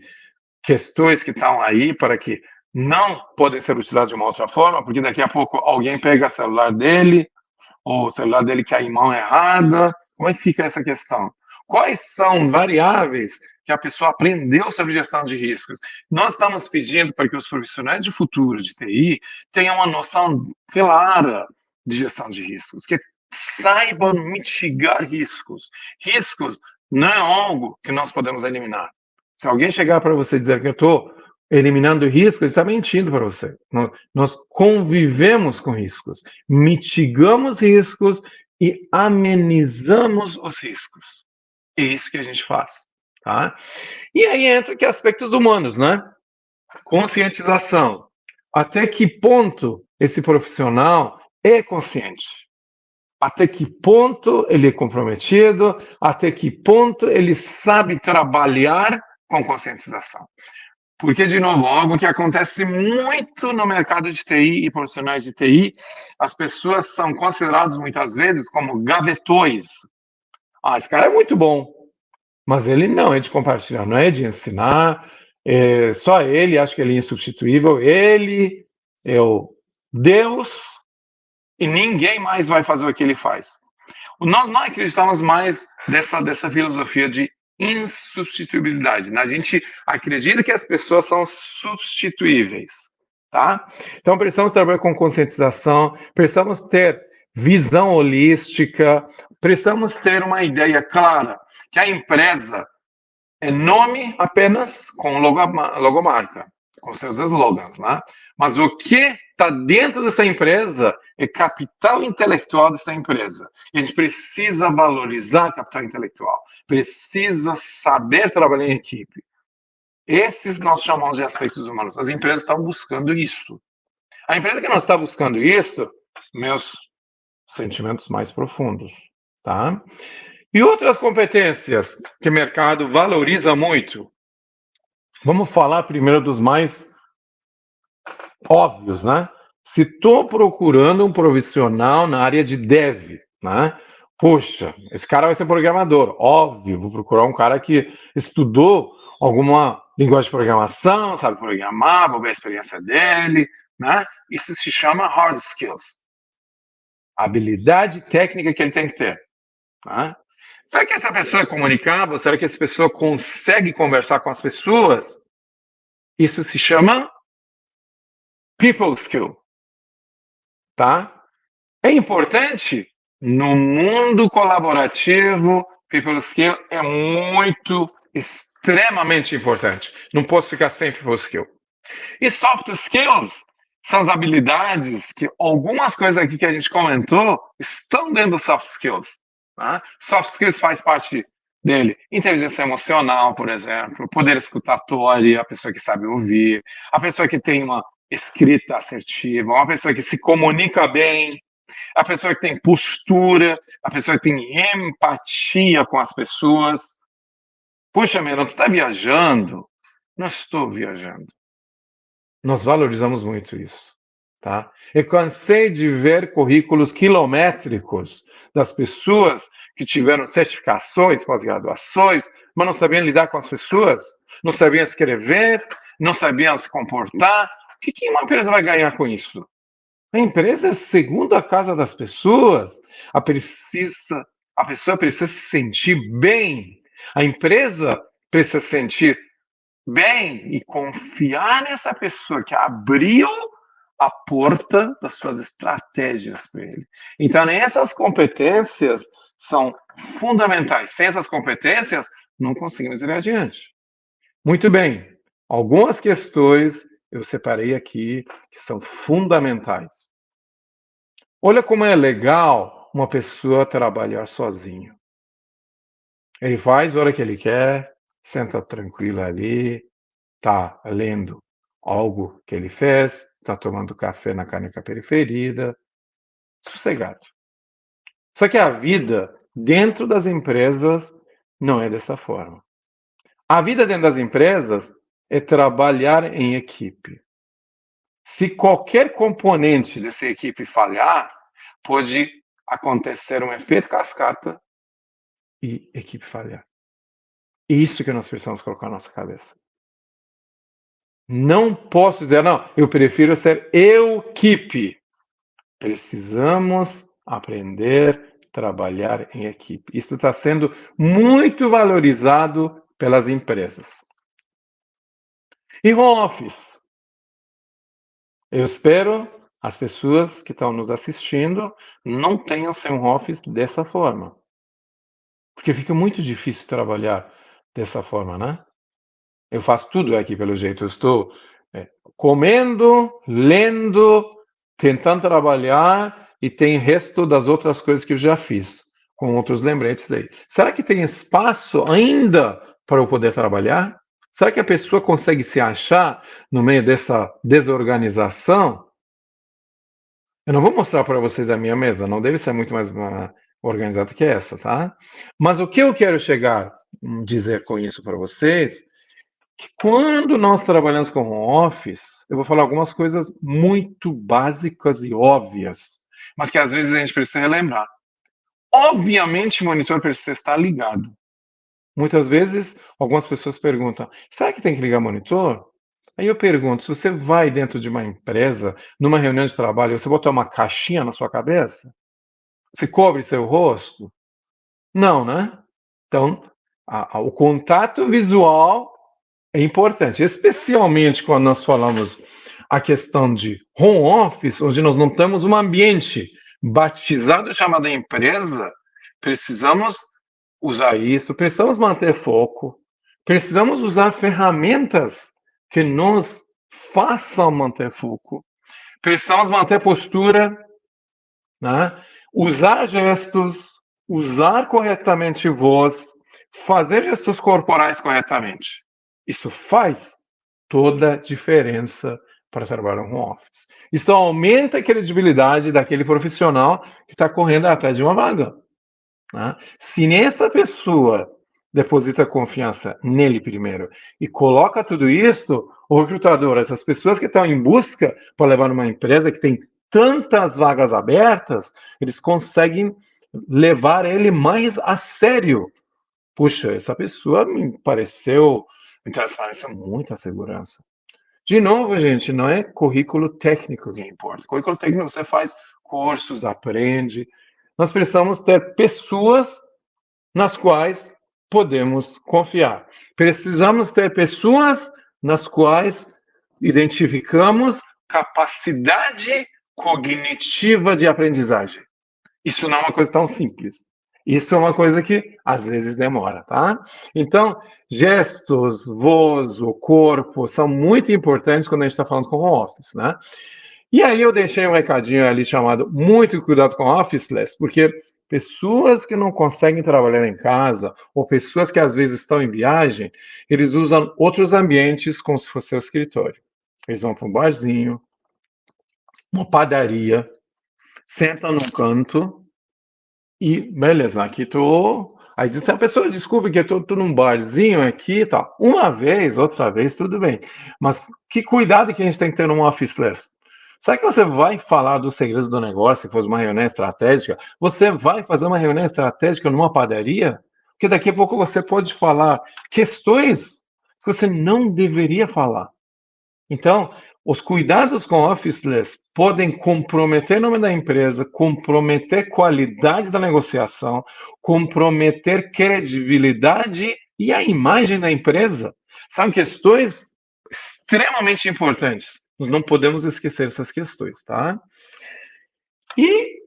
questões que estão aí para que não podem ser utilizadas de uma outra forma, porque daqui a pouco alguém pega o celular dele, ou o celular dele cai em mão errada. Como é que fica essa questão? Quais são variáveis que a pessoa aprendeu sobre gestão de riscos? Nós estamos pedindo para que os profissionais de futuro de TI tenham uma noção clara de gestão de riscos, que saibam mitigar riscos. Riscos não é algo que nós podemos eliminar. Se alguém chegar para você e dizer que eu estou eliminando riscos, ele está mentindo para você. Nós convivemos com riscos, mitigamos riscos e amenizamos os riscos. É isso que a gente faz. Tá? E aí entra que aspectos humanos, né? Conscientização. Até que ponto esse profissional é consciente? Até que ponto ele é comprometido? Até que ponto ele sabe trabalhar com conscientização? Porque, de novo, algo que acontece muito no mercado de TI e profissionais de TI, as pessoas são consideradas muitas vezes como gavetões. Ah, esse cara é muito bom, mas ele não é de compartilhar, não é de ensinar, só ele acha que ele é insubstituível, ele é o Deus e ninguém mais vai fazer o que ele faz. Nós não acreditamos mais dessa filosofia de insubstituibilidade. A gente acredita que as pessoas são substituíveis, tá? Então precisamos trabalhar com conscientização, precisamos ter visão holística, precisamos ter uma ideia clara que a empresa é nome apenas com logomarca, com seus slogans, né? Mas o que está dentro dessa empresa é capital intelectual dessa empresa. E a gente precisa valorizar capital intelectual, precisa saber trabalhar em equipe. Esses nós chamamos de aspectos humanos. As empresas estão buscando isso. A empresa que não está buscando isso, meus sentimentos mais profundos, tá? E outras competências que o mercado valoriza muito. Vamos falar primeiro dos mais óbvios, né? Se estou procurando um profissional na área de dev, né? Poxa, esse cara vai ser programador. Óbvio, vou procurar um cara que estudou alguma linguagem de programação, sabe programar, vou ver a experiência dele, né? Isso se chama hard skills. A habilidade técnica que ele tem que ter. Né? Será que essa pessoa é comunicável? Será que essa pessoa consegue conversar com as pessoas? Isso se chama people skill. Tá? É importante no mundo colaborativo, people skill é extremamente importante. Não posso ficar sem people skill. E soft skills são as habilidades que algumas coisas aqui que a gente comentou estão dentro dos soft skills. Tá? Soft skills faz parte dele. Inteligência emocional, por exemplo, poder escutatório, a pessoa que sabe ouvir, a pessoa que tem uma escrita assertiva, uma pessoa que se comunica bem, a pessoa que tem postura, a pessoa que tem empatia com as pessoas. Puxa, Melão, tu está viajando? Não estou viajando. Nós valorizamos muito isso. Tá? Eu cansei de ver currículos quilométricos das pessoas que tiveram certificações, pós-graduações, mas não sabiam lidar com as pessoas, não sabiam escrever, não sabiam se comportar. O que uma empresa vai ganhar com isso? A empresa é a segunda casa das pessoas. A pessoa precisa se sentir bem. A empresa precisa se sentir bem e confiar nessa pessoa que abriu a porta das suas estratégias para ele. Então, essas competências são fundamentais. Sem essas competências, não conseguimos ir adiante. Muito bem. Algumas questões eu separei aqui que são fundamentais. Olha como é legal uma pessoa trabalhar sozinho. Ele faz a hora que ele quer, senta tranquilo ali, está lendo algo que ele fez, está tomando café na caneca preferida, sossegado. Só que a vida dentro das empresas não é dessa forma. A vida dentro das empresas é trabalhar em equipe. Se qualquer componente dessa equipe falhar, pode acontecer um efeito cascata e a equipe falhar. Isso que nós precisamos colocar na nossa cabeça. Não posso dizer, não, eu prefiro ser equipe. Precisamos aprender a trabalhar em equipe. Isso está sendo muito valorizado pelas empresas. E home office? Eu espero as pessoas que estão nos assistindo não tenham seu home office dessa forma. Porque fica muito difícil trabalhar dessa forma, né? Eu faço tudo aqui pelo jeito. Eu estou comendo, lendo, tentando trabalhar e tem o resto das outras coisas que eu já fiz, com outros lembretes daí. Será que tem espaço ainda para eu poder trabalhar? Será que a pessoa consegue se achar no meio dessa desorganização? Eu não vou mostrar para vocês a minha mesa, não deve ser muito mais organizada que essa, tá? Mas o que eu quero dizer com isso para vocês, que quando nós trabalhamos com home office, eu vou falar algumas coisas muito básicas e óbvias, mas que às vezes a gente precisa relembrar. Obviamente o monitor precisa estar ligado. Muitas vezes, algumas pessoas perguntam, será que tem que ligar o monitor? Aí eu pergunto, se você vai dentro de uma empresa, numa reunião de trabalho, você botar uma caixinha na sua cabeça? Você cobre seu rosto? Não, né? Então, o contato visual é importante, especialmente quando nós falamos a questão de home office, onde nós não temos um ambiente batizado chamado empresa, precisamos usar isso, precisamos manter foco, precisamos usar ferramentas que nos façam manter foco, precisamos manter postura, né? Usar gestos, usar corretamente voz, fazer gestos corporais corretamente. Isso faz toda a diferença para trabalhar no home office. Isso aumenta a credibilidade daquele profissional que está correndo atrás de uma vaga. Né? Se essa pessoa deposita confiança nele primeiro e coloca tudo isso, o recrutador, essas pessoas que estão em busca para levar numa empresa que tem tantas vagas abertas, eles conseguem levar ele mais a sério. Puxa, essa pessoa me pareceu muita segurança. De novo, gente, não é currículo técnico que importa. Currículo técnico você faz cursos, aprende. Nós precisamos ter pessoas nas quais podemos confiar. Precisamos ter pessoas nas quais identificamos capacidade cognitiva de aprendizagem. Isso não é uma coisa tão simples. Isso é uma coisa que às vezes demora, tá? Então, gestos, voz, o corpo são muito importantes quando a gente está falando com home office, né? E aí eu deixei um recadinho ali chamado muito cuidado com officeless, porque pessoas que não conseguem trabalhar em casa, ou pessoas que às vezes estão em viagem, eles usam outros ambientes como se fosse seu escritório. Eles vão para um barzinho, uma padaria, sentam num canto e, beleza, aqui tô... Aí diz a pessoa, desculpe que eu tô num barzinho aqui e tal. Uma vez, outra vez, tudo bem. Mas que cuidado que a gente tem que ter num officeless? Será que você vai falar dos segredos do negócio se fosse uma reunião estratégica? Você vai fazer uma reunião estratégica numa padaria? Porque daqui a pouco você pode falar questões que você não deveria falar. Então, os cuidados com Officeless podem comprometer o nome da empresa, comprometer a qualidade da negociação, comprometer credibilidade e a imagem da empresa. São questões extremamente importantes. Nós não podemos esquecer essas questões, tá? E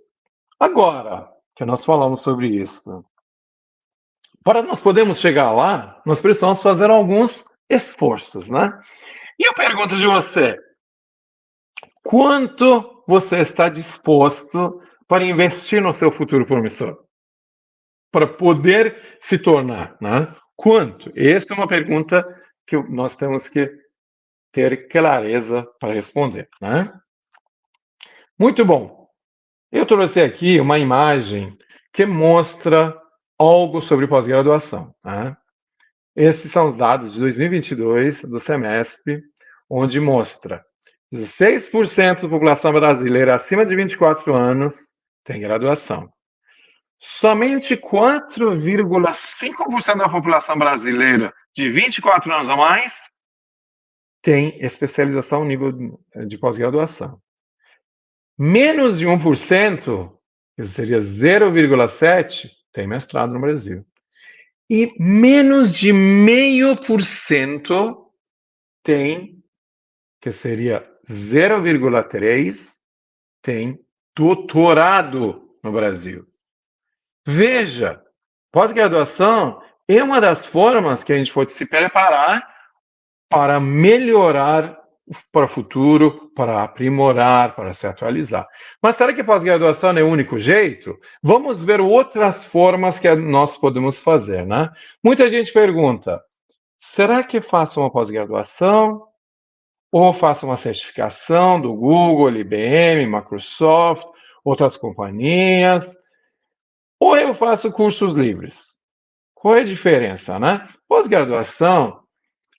agora que nós falamos sobre isso, para nós podermos chegar lá, nós precisamos fazer alguns esforços, né? E eu pergunto de você, quanto você está disposto para investir no seu futuro promissor? Para poder se tornar, né? Quanto? Essa é uma pergunta que nós temos que ter clareza para responder, né? Muito bom. Eu trouxe aqui uma imagem que mostra algo sobre pós-graduação, né? Esses são os dados de 2022 do semestre, onde mostra 16% da população brasileira acima de 24 anos tem graduação. Somente 4,5% da população brasileira de 24 anos ou mais tem especialização nível de pós-graduação. Menos de 1%, que seria 0,7%, tem mestrado no Brasil. E menos de 0,5% tem, que seria 0,3%, tem doutorado no Brasil. Veja, pós-graduação é uma das formas que a gente pode se preparar para melhorar para o futuro, para aprimorar, para se atualizar. Mas será que pós-graduação é o único jeito? Vamos ver outras formas que nós podemos fazer, né? Muita gente pergunta, será que faço uma pós-graduação ou faço uma certificação do Google, IBM, Microsoft, outras companhias, ou eu faço cursos livres? Qual é a diferença, né? Pós-graduação,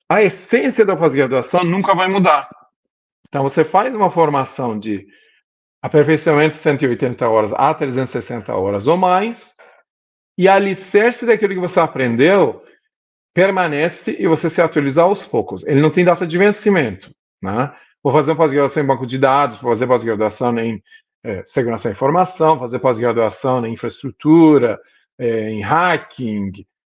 a essência da pós-graduação nunca vai mudar. Então, você faz uma formação de aperfeiçoamento de 180 horas a 360 horas ou mais, e a alicerce daquilo que você aprendeu permanece e você se atualiza aos poucos. Ele não tem data de vencimento, né? Vou fazer uma pós-graduação em banco de dados, vou fazer pós-graduação em segurança da informação, fazer pós-graduação em infraestrutura, em hacking,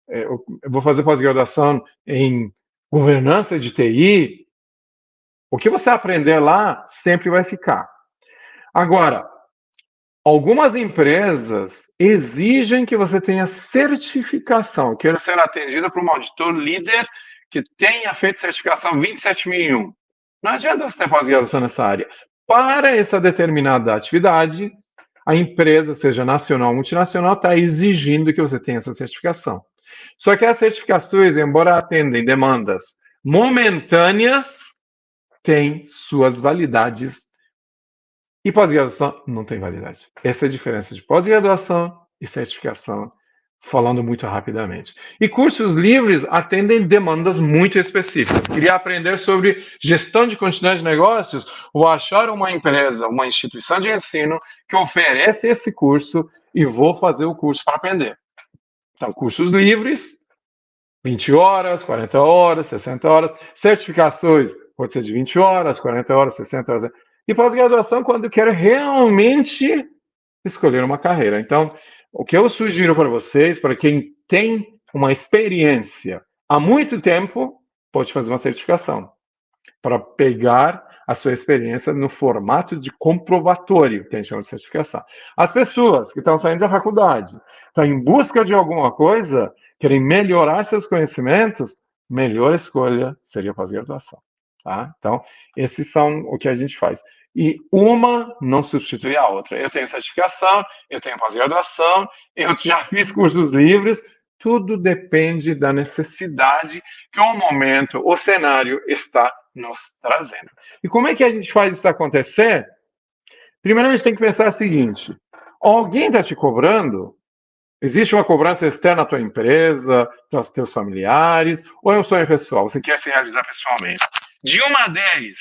eu vou fazer pós-graduação em governança de TI. O que você aprender lá sempre vai ficar. Agora, algumas empresas exigem que você tenha certificação. Eu quero ser atendida por um auditor líder que tenha feito certificação 27001. Não adianta você ter pós-graduação nessa área. Para essa determinada atividade, a empresa, seja nacional ou multinacional, está exigindo que você tenha essa certificação. Só que as certificações, embora atendem demandas momentâneas, têm suas validades. E pós-graduação não tem validade. Essa é a diferença de pós-graduação e certificação, falando muito rapidamente. E cursos livres atendem demandas muito específicas. Queria aprender sobre gestão de continuidade de negócios, vou achar uma empresa, uma instituição de ensino que oferece esse curso e vou fazer o curso para aprender. Então, cursos livres, 20 horas, 40 horas, 60 horas. Certificações, pode ser de 20 horas, 40 horas, 60 horas. E pós-graduação, quando eu quero realmente escolher uma carreira. Então, o que eu sugiro para vocês, para quem tem uma experiência há muito tempo, pode fazer uma certificação. Para pegar a sua experiência no formato de comprovatório, que a gente chama de certificação. As pessoas que estão saindo da faculdade, estão em busca de alguma coisa, querem melhorar seus conhecimentos, melhor escolha seria pós-graduação. Tá? Então, esses são o que a gente faz. E uma não substitui a outra. Eu tenho certificação, eu tenho pós-graduação, eu já fiz cursos livres, tudo depende da necessidade que o momento, o cenário está nos trazendo. E como é que a gente faz isso acontecer? Primeiro, a gente tem que pensar o seguinte: alguém está te cobrando? Existe uma cobrança externa à tua empresa, aos teus familiares, ou é um sonho pessoal? Você quer se realizar pessoalmente? De 1 a 10,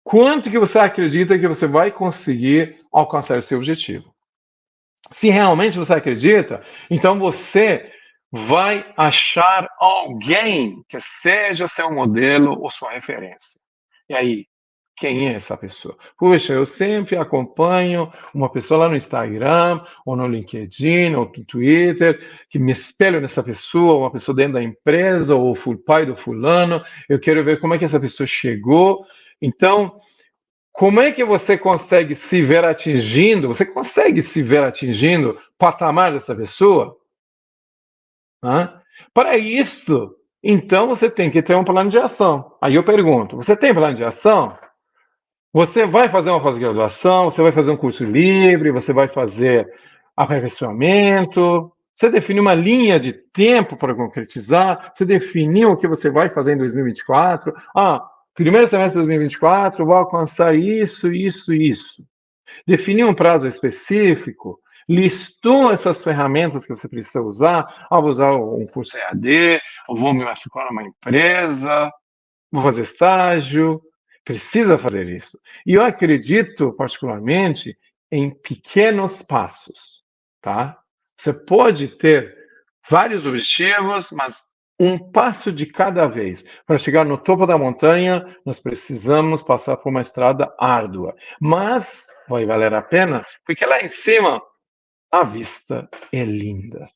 quanto que você acredita que você vai conseguir alcançar esse objetivo. Se realmente você acredita, então você vai achar alguém que seja seu modelo ou sua referência. E aí, quem é essa pessoa? Puxa, eu sempre acompanho uma pessoa lá no Instagram, ou no LinkedIn, ou no Twitter, que me espelho nessa pessoa, uma pessoa dentro da empresa, ou o pai do fulano, eu quero ver como é que essa pessoa chegou. Então, como é que você consegue se ver atingindo? Você consegue se ver atingindo o patamar dessa pessoa? Para isso, então você tem que ter um plano de ação. Aí eu pergunto: você tem plano de ação? Você vai fazer uma pós-graduação, você vai fazer um curso livre, você vai fazer aperfeiçoamento, você definiu uma linha de tempo para concretizar, você definiu o que você vai fazer em 2024. Primeiro semestre de 2024, vou alcançar isso, isso, isso. Definiu um prazo específico, listou essas ferramentas que você precisa usar. Vou usar um curso EAD, ou vou me matricular numa empresa, vou fazer estágio. Precisa fazer isso. E eu acredito, particularmente, em pequenos passos, tá? Você pode ter vários objetivos, mas um passo de cada vez. Para chegar no topo da montanha, nós precisamos passar por uma estrada árdua. Mas vai valer a pena, porque lá em cima a vista é linda,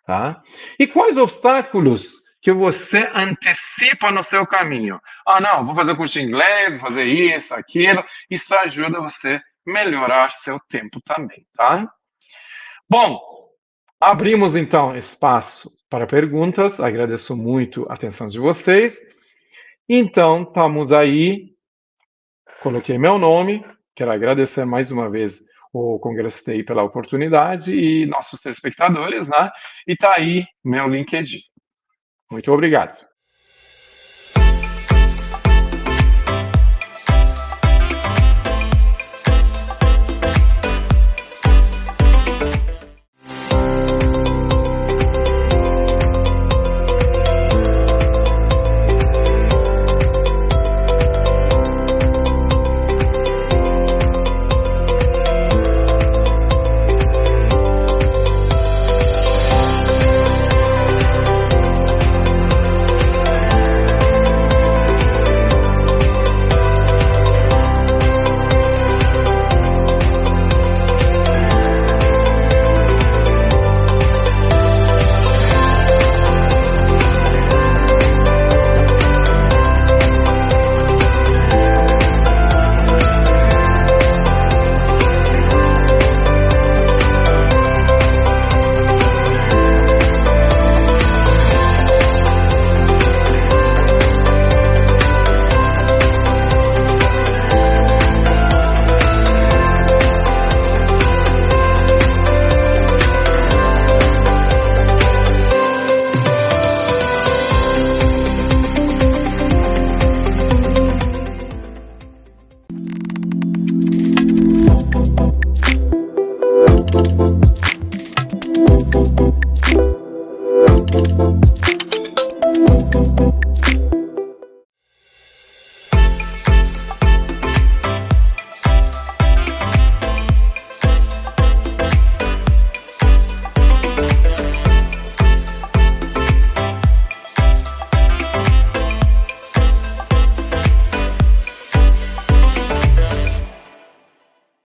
tá? E quais obstáculos que você antecipa no seu caminho? Não, vou fazer curso de inglês, vou fazer isso, aquilo. Isso ajuda você a melhorar seu tempo também, tá? Bom, abrimos então espaço para perguntas. Agradeço muito a atenção de vocês. Então, estamos aí. Coloquei meu nome. Quero agradecer mais uma vez o Congresso TI pela oportunidade e nossos telespectadores, né? E está aí meu LinkedIn. Muito obrigado.